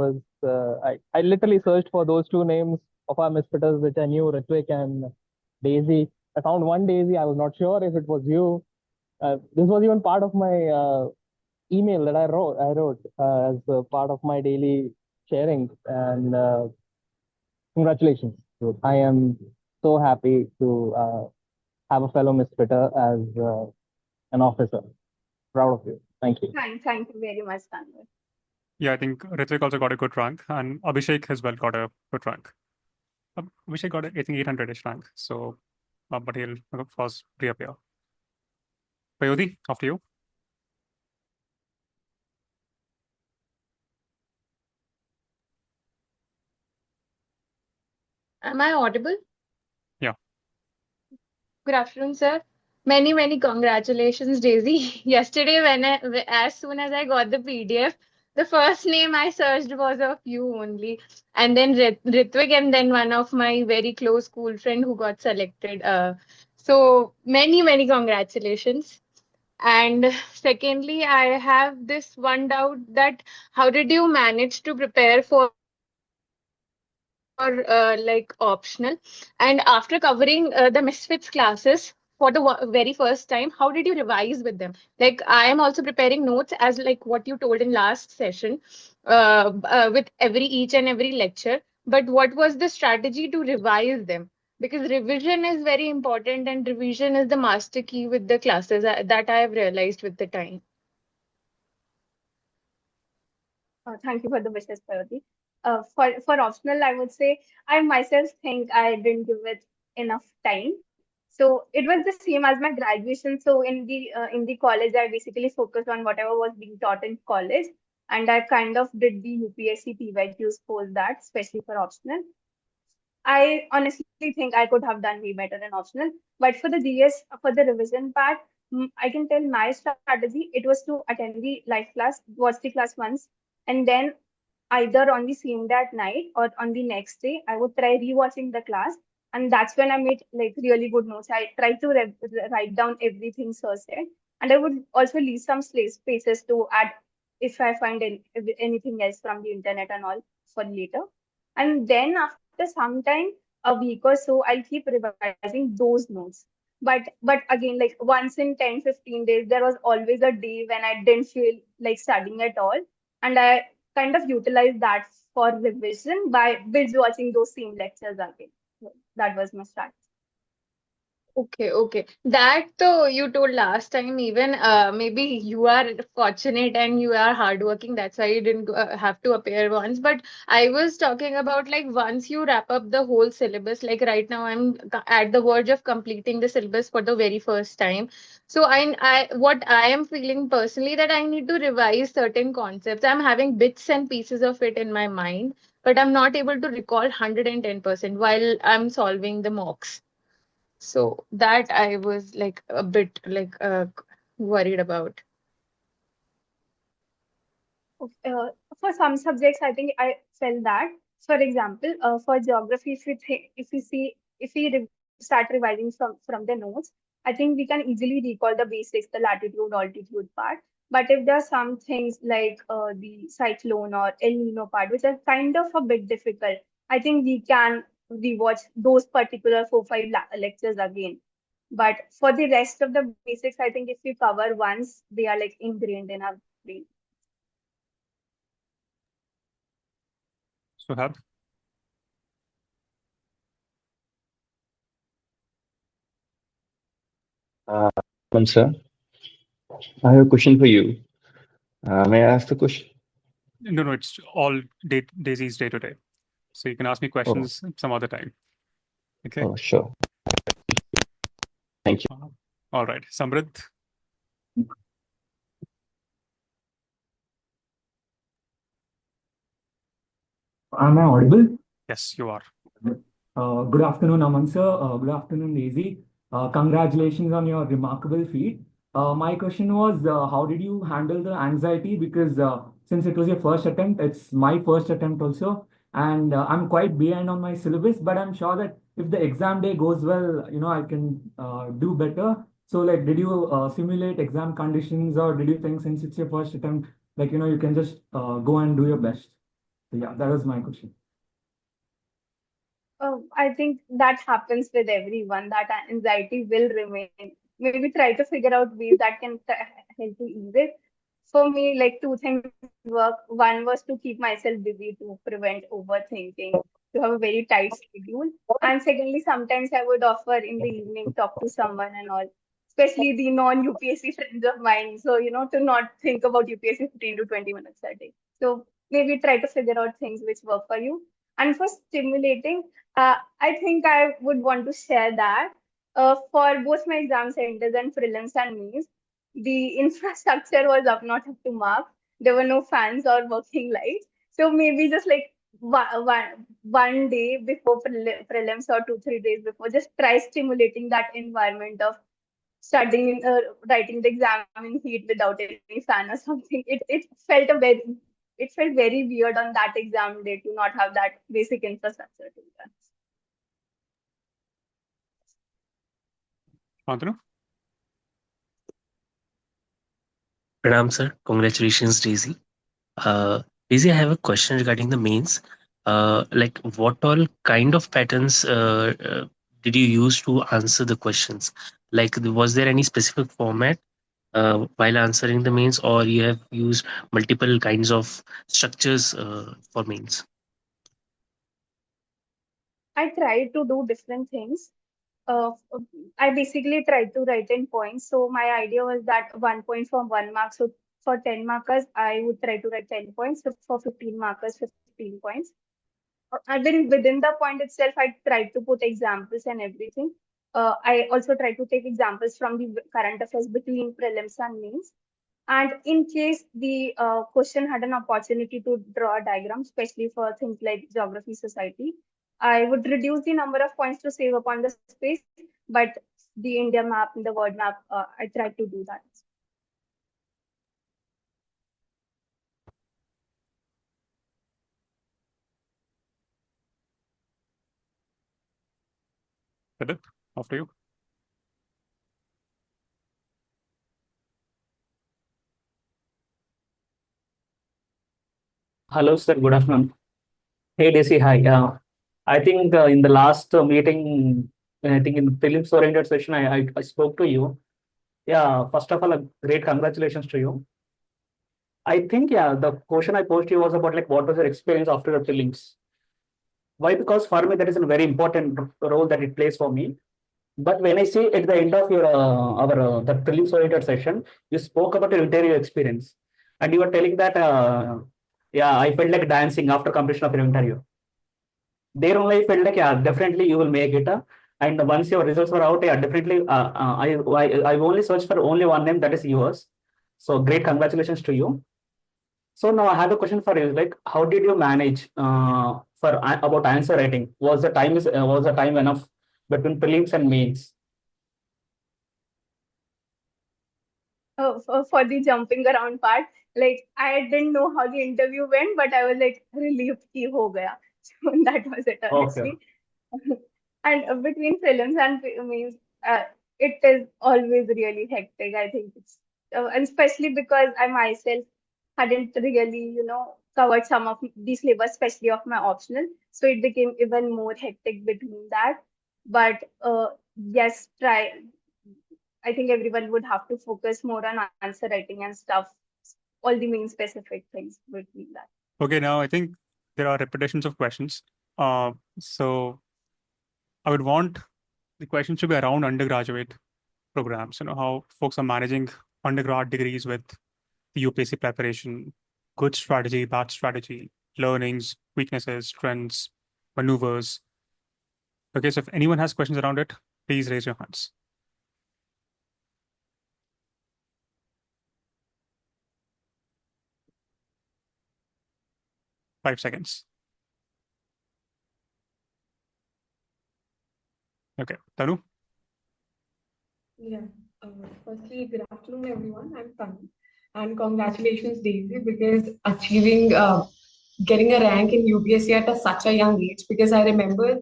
literally searched for those two names of our misfitters, which I knew, Ritvik and Daisy. I found one Daisy. I was not sure if it was you. This was even part of my email that I wrote as part of my daily sharing. And congratulations. I am so happy to have a fellow misfitter as an officer. Proud of you. Thank you. Thank you very much, Tanvir. Yeah, I think Ritvik also got a good rank, and Abhishek as well got a good rank. Abhishek got, I think, 800-ish rank. So, but he'll, of course, reappear. Payodi, after you. Am I audible? Yeah. Good afternoon, sir. Many, many congratulations, Daisy. Yesterday, as soon as I got the PDF, the first name I searched was of you only, and then Ritvik, and then one of my very close school friend who got selected. So many, many congratulations. And secondly, I have this one doubt that how did you manage to prepare for like optional, and after covering the misfits classes for the very first time, how did you revise with them? Like, I am also preparing notes as like what you told in last session, with each and every lecture, but what was the strategy to revise them? Because revision is very important, and revision is the master key with the classes, that I have realized with the time. Thank you for the wishes, Parvati. For optional, I would say I myself think I didn't give it enough time. So it was the same as my graduation. So in the college, I basically focused on whatever was being taught in college, and I kind of did the UPSC PYQs post that, especially for optional. I honestly think I could have done way better in optional. But for the GS, for the revision part, I can tell my strategy. It was to attend the live class, watch the class once, and then either on the same day at night or on the next day, I would try rewatching the class. And that's when I made like really good notes. I tried to write down everything Sir said. And I would also leave some spaces to add if I find anything else from the internet and all for later. And then after some time, a week or so, I'll keep revising those notes. But again, like once in 10, 15 days, there was always a day when I didn't feel like studying at all. And I kind of utilize that for revision by binge watching those same lectures again. So that was my strategy. Okay. That you told last time, even maybe you are fortunate and you are hardworking. That's why you didn't have to appear once. But I was talking about like once you wrap up the whole syllabus, like right now I'm at the verge of completing the syllabus for the very first time. So what I am feeling personally that I need to revise certain concepts. I'm having bits and pieces of it in my mind, but I'm not able to recall 110% while I'm solving the mocks. So that I was like a bit like worried about. For some subjects, I think I felt that. For example, for geography, if we think, if we see, if we revise start revising from the notes, I think we can easily recall the basics, the latitude, altitude part. But if there are some things like the cyclone or El Nino part, which are kind of a bit difficult, I think we can rewatch those particular 4-5 lectures again. But for the rest of the basics, I think if we cover once, they are like ingrained in our brain. Suhab? Sir, I have a question for you. May I ask the question? No, it's all Daisy's day to day. So you can ask me questions some other time. Okay. Oh, sure. Thank you. All right. Samrit? Am I audible? Yes, you are. Good afternoon, Aman sir. Good afternoon, Daisy. Congratulations on your remarkable feat. My question was, how did you handle the anxiety? Because since it was your first attempt, it's my first attempt also, and I'm quite behind on my syllabus. But I'm sure that if the exam day goes well, I can do better. So, like, did you simulate exam conditions, or did you think since it's your first attempt, like, you can just go and do your best? So, yeah, that was my question. I think that happens with everyone. That anxiety will remain. Maybe try to figure out ways that can help you ease it. For me, like two things work. One was to keep myself busy to prevent overthinking, to have a very tight schedule. And secondly, sometimes I would offer in the evening talk to someone and all, especially the non-UPSC friends of mine. So, to not think about UPSC 15 to 20 minutes a day. So maybe try to figure out things which work for you. And for stimulating, I think I would want to share that for both my exam centers and prelims and mains, the infrastructure was not up to mark. There were no fans or working lights. So maybe just like one day before prelims or 2-3 days before, just try stimulating that environment of studying, writing the exam in heat without any fan or something. It felt very weird on that exam day to not have that basic infrastructure to be honest. Antanu? Pranam sir, congratulations Daisy. Daisy, I have a question regarding the mains. Like what all kind of patterns did you use to answer the questions? Like was there any specific format while answering the mains, or you have used multiple kinds of structures for mains? I tried to do different things. Uh, I basically tried to write in points. So my idea was that 1 point for 1 mark. So for 10 markers, I would try to write 10 points. So for 15 markers, 15 points. And then within the point itself, I tried to put examples and everything. I also tried to take examples from the current affairs between prelims and mains. And in case the question had an opportunity to draw a diagram, especially for things like geography, society, I would reduce the number of points to save upon the space, but the India map and the world map, I tried to do that. Philip, after you. Hello, sir. Good afternoon. Hey, Daisy. Hi. I think in the last meeting, I think in the prelims oriented session, I spoke to you. Yeah, first of all, great congratulations to you. I think, yeah, the question I posed to you was about like what was your experience after the prelims? Why? Because for me, that is a very important role that it plays for me. But when I see at the end of your our the prelims oriented session, you spoke about your interview experience, and you were telling that yeah, I felt like dancing after completion of your interview. There only I felt like yeah, definitely you will make it. And once your results were out, yeah, definitely I only searched for only one name, that is yours. So great congratulations to you. So now I have a question for you. Like, how did you manage for about answer writing? Was the time enough between prelims and mains? For the jumping around part, like I didn't know how the interview went, but I was like relieved ki ho gaya. So that was it, Okay. honestly. And between films and means, it is always really hectic. I think it's, and especially because I myself hadn't really, covered some of the syllabus, especially of my optional. So it became even more hectic between that. But yes, try. I think everyone would have to focus more on answer writing and stuff, all the main specific things between that. Okay, now I think there are repetitions of questions. So I would want the questions to be around undergraduate programs, how folks are managing undergrad degrees with the UPSC preparation, good strategy, bad strategy, learnings, weaknesses, trends, maneuvers. Okay, so if anyone has questions around it, please raise your hands. Five seconds. Okay, Tanu? Yeah. Firstly, good afternoon, everyone. I'm Tanu. And congratulations, Daisy, because achieving, getting a rank in UPSC at such a young age. Because I remember,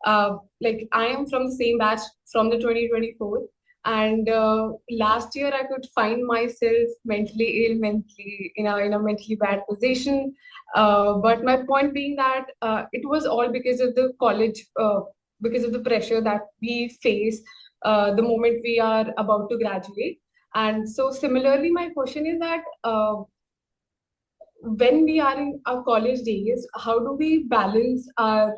like, I am from the same batch from the 2024. And last year, I could find myself mentally ill, mentally in a mentally bad position. But my point being that it was all because of the college, because of the pressure that we face the moment we are about to graduate. And so, similarly, my question is that when we are in our college days, how do we balance our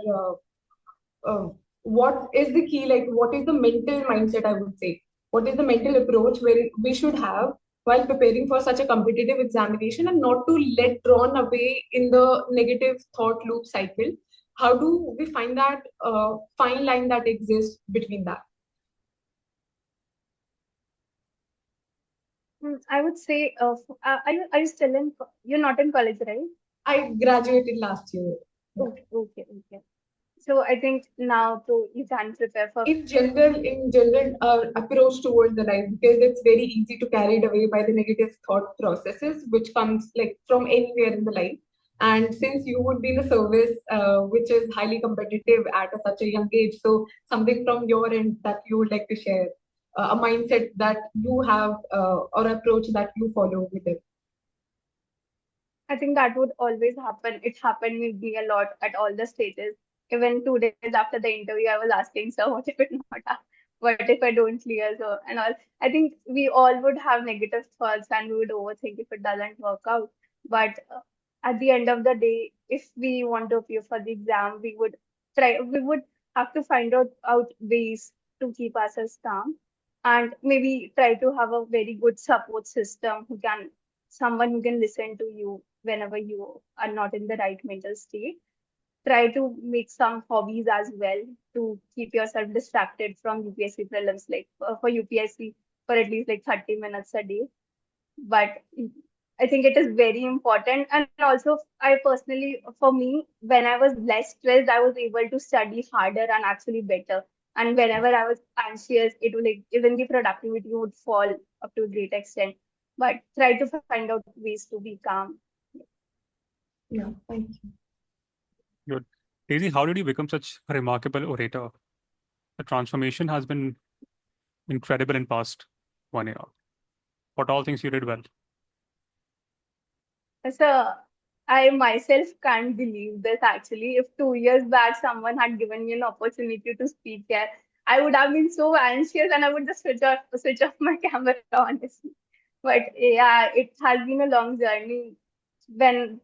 what is the key, like, what is the mental mindset, I would say? What is the mental approach where we should have while preparing for such a competitive examination and not to let drawn away in the negative thought loop cycle? How do we find that fine line that exists between that? I would say, are you still in? You're not in college, right? I graduated last year. Okay, okay, okay. So I think now you can prepare for. In general, approach towards the life, because it's very easy to carry it away by the negative thought processes, which comes like from anywhere in the life. And since you would be in a service which is highly competitive at such a young age, so something from your end that you would like to share, a mindset that you have or approach that you follow with it. I think that would always happen. It happened with me a lot at all the stages. Even 2 days after the interview, I was asking, "Sir, what if it not? What if I don't clear?" So and all. I think we all would have negative thoughts and we would overthink if it doesn't work out. But at the end of the day, if we want to appear for the exam, we would try. We would have to find out ways to keep ourselves calm, and maybe try to have a very good support system someone who can listen to you whenever you are not in the right mental state. Try to make some hobbies as well to keep yourself distracted from UPSC prelims, like for UPSC for at least like 30 minutes a day. But I think it is very important. And also, I personally, for me, when I was less stressed, I was able to study harder and actually better. And whenever I was anxious, it would like even the productivity would fall up to a great extent. But try to find out ways to be calm. Yeah, thank you. Good. Daisy, how did you become such a remarkable orator? The transformation has been incredible in past 1 year. What all things you did well? So I myself can't believe this actually. If 2 years back someone had given me an opportunity to speak here, I would have been so anxious and I would just switch off my camera, honestly. But yeah, it has been a long journey. In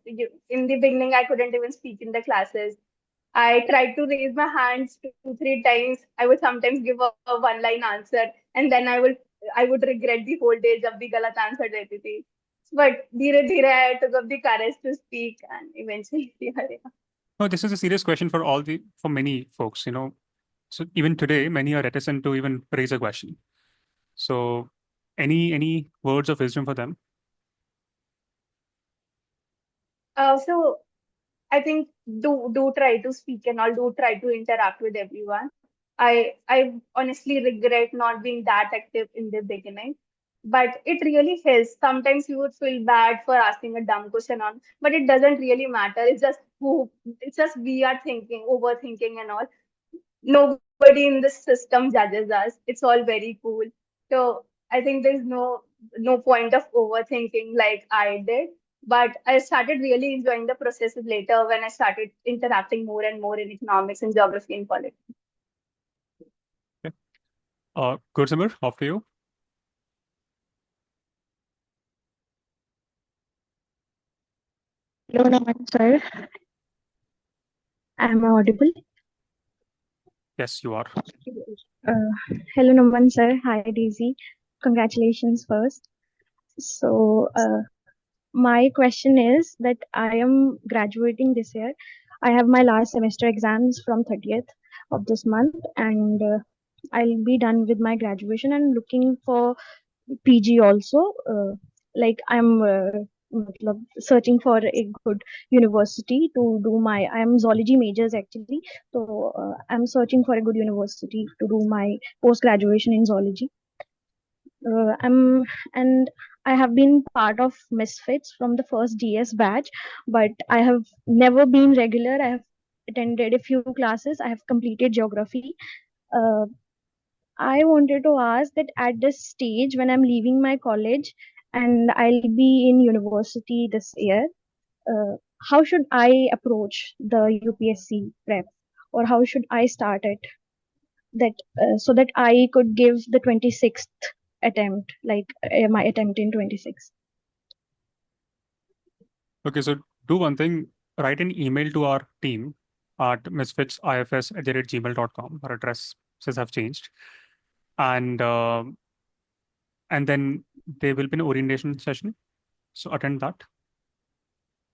the beginning, I couldn't even speak in the classes. I tried to raise my hands 2, 3 times. I would sometimes give a one-line answer, and then I would regret the whole day जब भी गलत answer देती थी. But धीरे धीरे I took up the courage to speak, and eventually, yeah. No, this is a serious question for many folks. So even today, many are reticent to even raise a question. So, any words of wisdom for them? So I think do try to speak and all, do try to interact with everyone. I honestly regret not being that active in the beginning, but it really helps. Sometimes you would feel bad for asking a dumb question on, but it doesn't really matter. It's just we are thinking, overthinking and all. nobody in the system judges us. It's all very cool. So I think there's no point of overthinking like I did. But I started really enjoying the processes later when I started interacting more and more in economics and geography and politics. Gursimar, after you. Hello, Naman sir. Am I audible? Yes, you are. Hello, Naman sir. Hi, Daisy. Congratulations first. So, my question is that I am graduating this year. I have my last semester exams from 30th of this month, and I'll be done with my graduation and looking for PG also. Like I'm searching for a good university to do my. I'm zoology majors actually, so I'm searching for a good university to do my post graduation in zoology. I'm and I have been part of MisFits from the first DS batch, but I have never been regular. I have attended a few classes. I have completed geography. Uh, I wanted to ask that at this stage, when I'm leaving my college and I'll be in university this year, uh, how should I approach the UPSC prep, or how should I start it? That so that I could give the 26th attempt, like my attempt in 26. Okay, so do one thing, write an email to our team at misfitsifs@gmail.com. Our addresses have changed. And then there will be an orientation session. So attend that.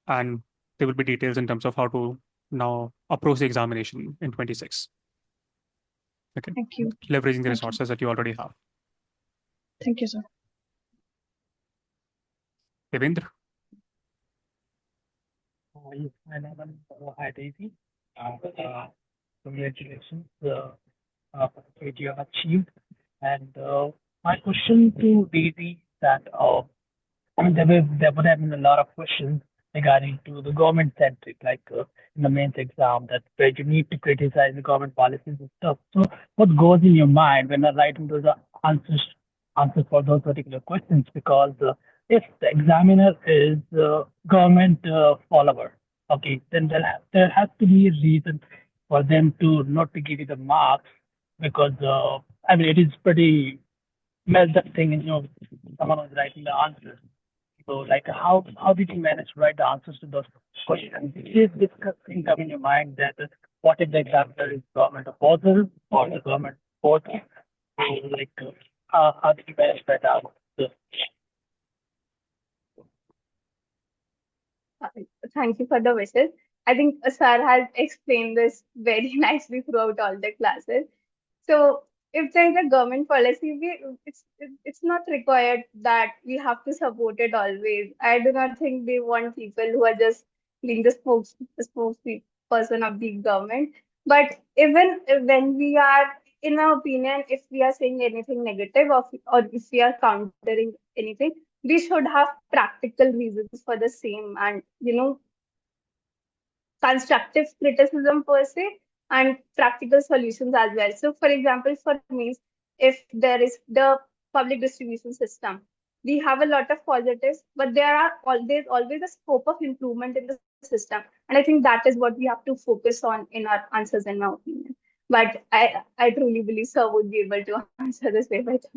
And there will be details in terms of how to now approach the examination in 26. Okay. Thank you. Leveraging the Thank you. resources that you already have. Thank you, sir. Devendra. Yes, my name is hi Daisy. Congratulations for what you have achieved. And my question to Daisy that I mean, there would have been a lot of questions regarding to the government centric, like in the mains exam, that where you need to criticize the government policies and stuff. So, what goes in your mind when you're writing those answers for those particular questions? Because if the examiner is government follower, okay, then there has to be a reason for them to not to give you the marks because I mean it is pretty messed up thing, and someone was writing the answers. So, like, how did you manage to write the answers to those questions? Is this thing come in your mind that what if the examiner is government opposer or the government supporter? So, like, how did you manage that out? Thank you for the wishes. I think Sir has explained this very nicely throughout all the classes. So if there's a government policy, it's not required that we have to support it always. I do not think they want people who are just being the spokesperson of the government. But even when we are, in our opinion, if we are saying anything negative or if we are countering anything, we should have practical reasons for the same, and constructive criticism per se, and practical solutions as well. So, for example, for me, if there is the public distribution system, we have a lot of positives, but there's always a scope of improvement in the system. And I think that is what we have to focus on in our answers, in my opinion. But I truly believe Sir would be able to answer this way better.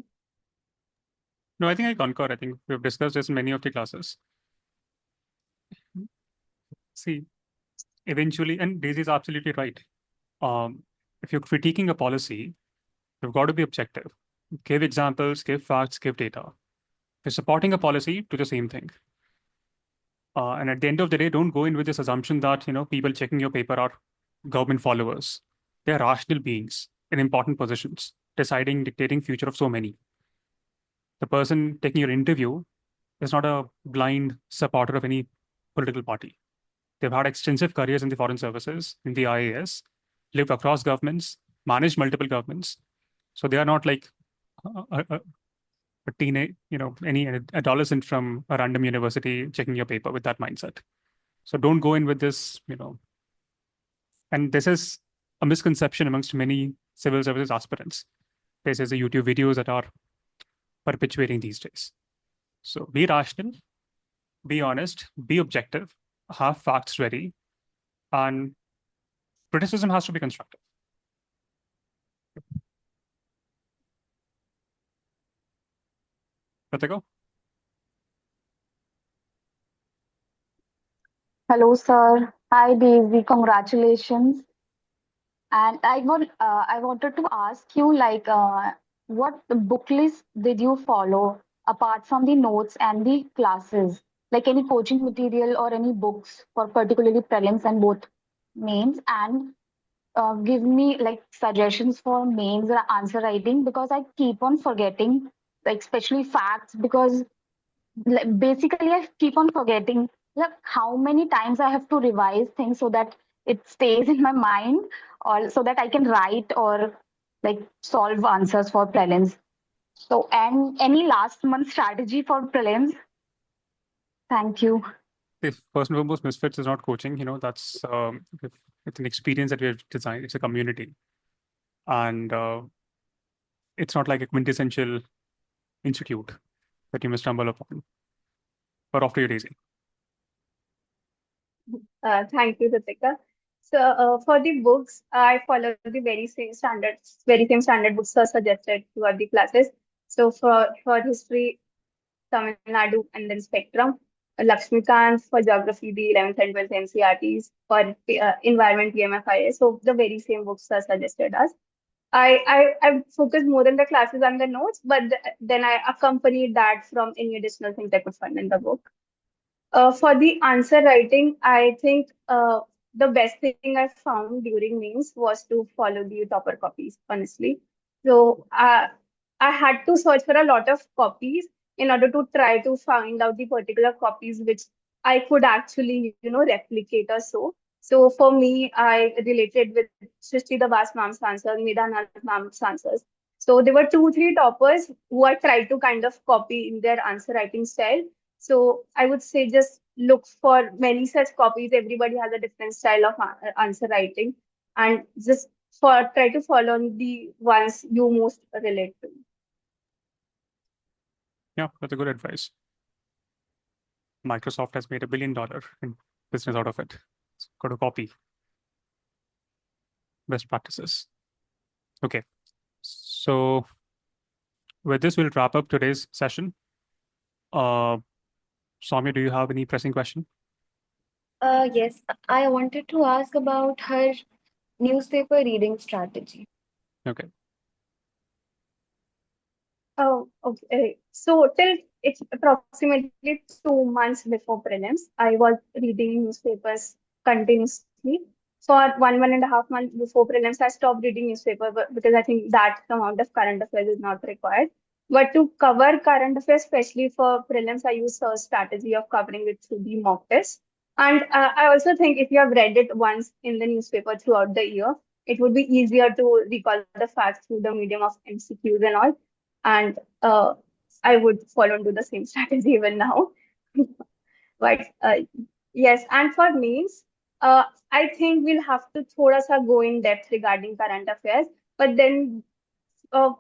No, I think I concur. I think we've discussed this in many of the classes. See, eventually, and Daisy is absolutely right. If you're critiquing a policy, you've got to be objective. Give examples, give facts, give data. If you're supporting a policy, do the same thing. And at the end of the day, don't go in with this assumption that people checking your paper are government followers. They're rational beings in important positions, dictating future of so many. The person taking your interview is not a blind supporter of any political party. They've had extensive careers in the foreign services, in the IAS, lived across governments, managed multiple governments. So they are not like a teenage, any adolescent from a random university checking your paper with that mindset. So don't go in with this, and this is a misconception amongst many civil services aspirants. There's the YouTube videos that are perpetuating these days. So be rational, be honest, be objective, have facts ready, and criticism has to be constructive. Pratika? Hello, sir. Hi, Daisy. Congratulations. And I wanted to ask you, like, what book list did you follow apart from the notes and the classes? Like any coaching material or any books for particularly prelims and both mains, and give me like suggestions for mains or answer writing because I keep on forgetting, like especially facts because like, basically I keep on forgetting like how many times I have to revise things so that it stays in my mind or so that I can write or like solve answers for prelims. So and any last month strategy for prelims? Thank you. If first and foremost, Misfits is not coaching, that's it's an experience that we have designed. It's a community, and it's not like a quintessential institute that you must stumble upon. But after you, Daisy. Thank you, Ritika. So for the books, I follow the very same standard books are suggested throughout the classes. So for history, Tamil Nadu and then Spectrum, Lakshmikant for geography, the 11th and 12th NCRTs, for environment, PMFIA. So the very same books are suggested as. I focus more on the classes and the notes, but then I accompanied that from any additional things I could find in the book. For the answer writing, I think the best thing I found during mains was to follow the topper copies, honestly. So I had to search for a lot of copies in order to try to find out the particular copies which I could actually, replicate or so. So for me, I related with Srishti Dabas ma'am's answer, Medha ma'am's answers. So there were 2, 3 toppers who I tried to kind of copy in their answer writing style. So I would say just look for many such copies. Everybody has a different style of answer writing, and just try to follow the ones you most relate to. Yeah, that's a good advice. Microsoft has made $1 billion in business out of it. So got to copy best practices. Okay, so with this, we'll wrap up today's session. Soumya, do you have any pressing question? Yes, I wanted to ask about her newspaper reading strategy. Okay. Oh, okay. So till it's approximately 2 months before prelims, I was reading newspapers continuously. For 1.5 months before prelims, I stopped reading newspaper because I think that amount of current affairs is not required. But to cover current affairs, especially for prelims, I use a strategy of covering it through the mock test. And I also think if you have read it once in the newspaper throughout the year, it would be easier to recall the facts through the medium of MCQs and all. And I would follow into the same strategy even now. But yes, and for means, I think we'll have to thoda sa go in depth regarding current affairs, but then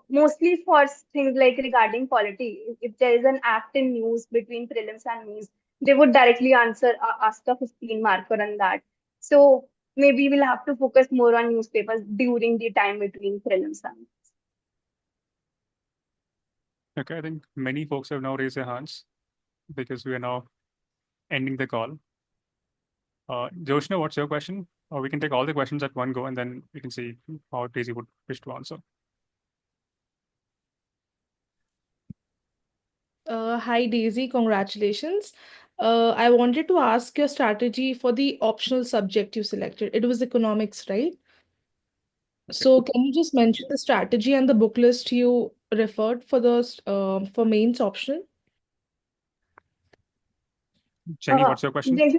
mostly for things like regarding polity, if there is an act in news between prelims and means, they would directly ask a 15 marker on that. So maybe we'll have to focus more on newspapers during the time between prelims and. Okay, I think many folks have now raised their hands because we are now ending the call. Joshna, what's your question? Or we can take all the questions at one go and then we can see how Daisy would wish to answer. Hi Daisy, congratulations. I wanted to ask your strategy for the optional subject you selected. It was economics, right? So can you just mention the strategy and the book list you referred for those for mains optional? Jenny, what's your question? There's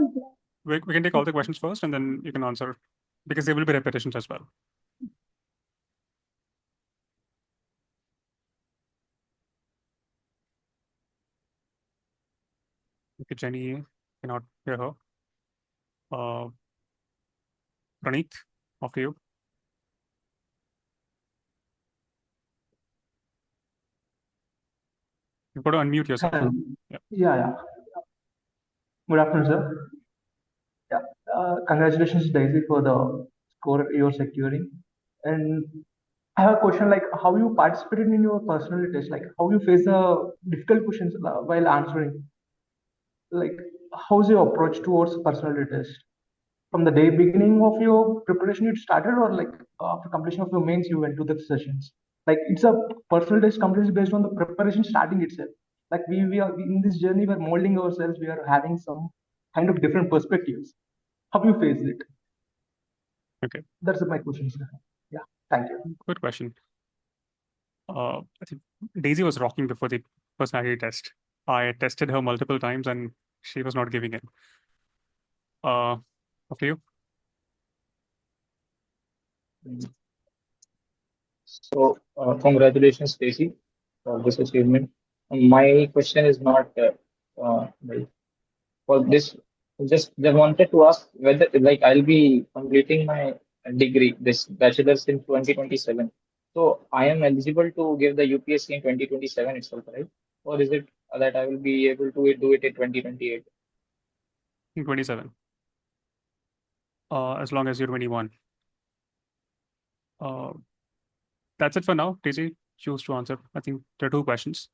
We can take all the questions first and then you can answer because there will be repetitions as well. Okay, Jenny cannot hear her. Praneeth, after you. You've got to unmute yourself. Hello. Yeah. Yeah. Good afternoon, sir. Yeah. Congratulations, Daisy, for the score you're securing. And I have a question like how you participated in your personality test, like how you face the difficult questions while answering. Like how's your approach towards personality test? From the day beginning of your preparation, it started, or like after completion of your mains, you went to the sessions. Like it's a personal test completely based on the preparation starting itself. Like we are in this journey, we're molding ourselves. We are having some kind of different perspectives. How you face it? Okay. That's my question, sir. Yeah. Thank you. Good question. I think Daisy was rocking before the personality test. I tested her multiple times and she was not giving in. After you. So, congratulations, Stacy, for this achievement. My question is not like, for this. Just wanted to ask whether like I'll be completing my degree, this bachelor's in 2027. So I am eligible to give the UPSC in 2027 itself, right? Or is it that I will be able to do it in 2028? In 27. As long as you're 21. That's it for now. Daisy, choose to answer. I think there are 2 questions.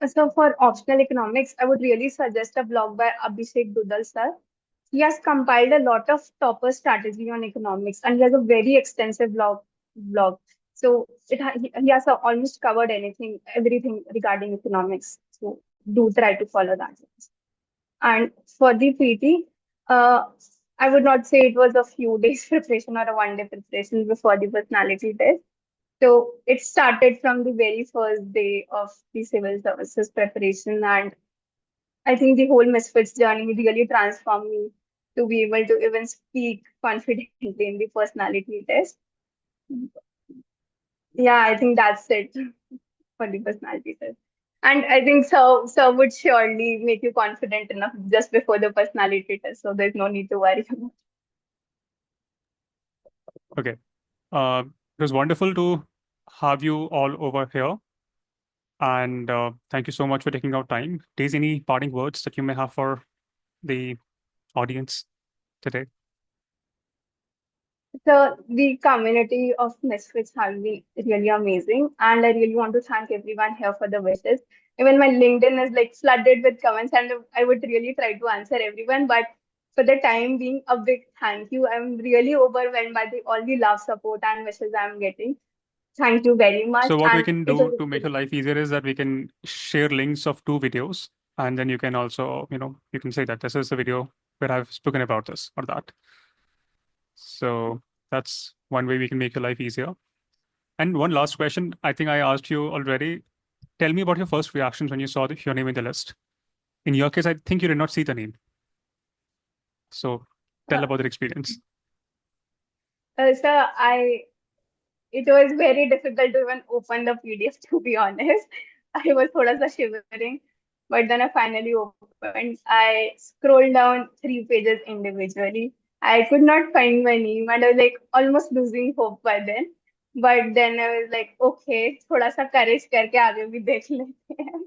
So for optional economics, I would really suggest a blog by Abhishek Dudal sir. He has compiled a lot of topper strategy on economics, and he has a very extensive blog. So he has almost covered everything regarding economics. So do try to follow that. And for the PT, I would not say it was a few days preparation or a 1 day preparation before the personality test. So it started from the very first day of the civil services preparation, and I think the whole Misfits journey really transformed me to be able to even speak confidently in the personality test. Yeah, I think that's it for the personality test. And I think so would surely make you confident enough just before the personality test, so there's no need to worry about. Okay. It was wonderful to have you all over here. And thank you so much for taking out time. Daisy, any parting words that you may have for the audience today? So the community of Misfits have been really amazing, and I really want to thank everyone here for the wishes. Even my LinkedIn is like flooded with comments, and I would really try to answer everyone. But for the time being, a big thank you. I'm really overwhelmed by all the love, support, and wishes I'm getting. Thank you very much. So what we And can it do was to make your life easier is that we can share links of 2 videos, and then you can also, you can say that this is the video where I've spoken about this or that. So that's one way we can make your life easier. And one last question, I think I asked you already. Tell me about your first reactions when you saw your name in the list. In your case, I think you did not see the name. So tell about the experience. sir, it was very difficult to even open the PDF, to be honest. I was thoda sa shivering, but then I finally opened. I scrolled down 3 pages individually. I could not find my name, and I was like almost losing hope by then. But then I was like, okay, thoda sa courage करके आगे भी देख लेते हैं.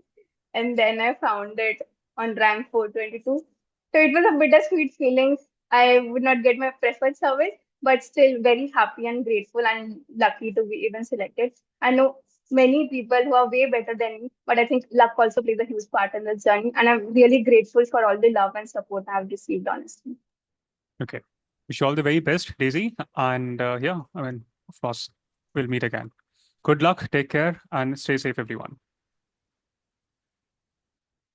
And then I found it on rank 422. So it was a bittersweet feeling. I would not get my preferred service, but still very happy and grateful and lucky to be even selected. I know many people who are way better than me, but I think luck also plays a huge part in the journey. And I'm really grateful for all the love and support I've received, honestly. Okay. Wish you all the very best, Daisy. And yeah, I mean, of course, we'll meet again. Good luck, take care, and stay safe, everyone.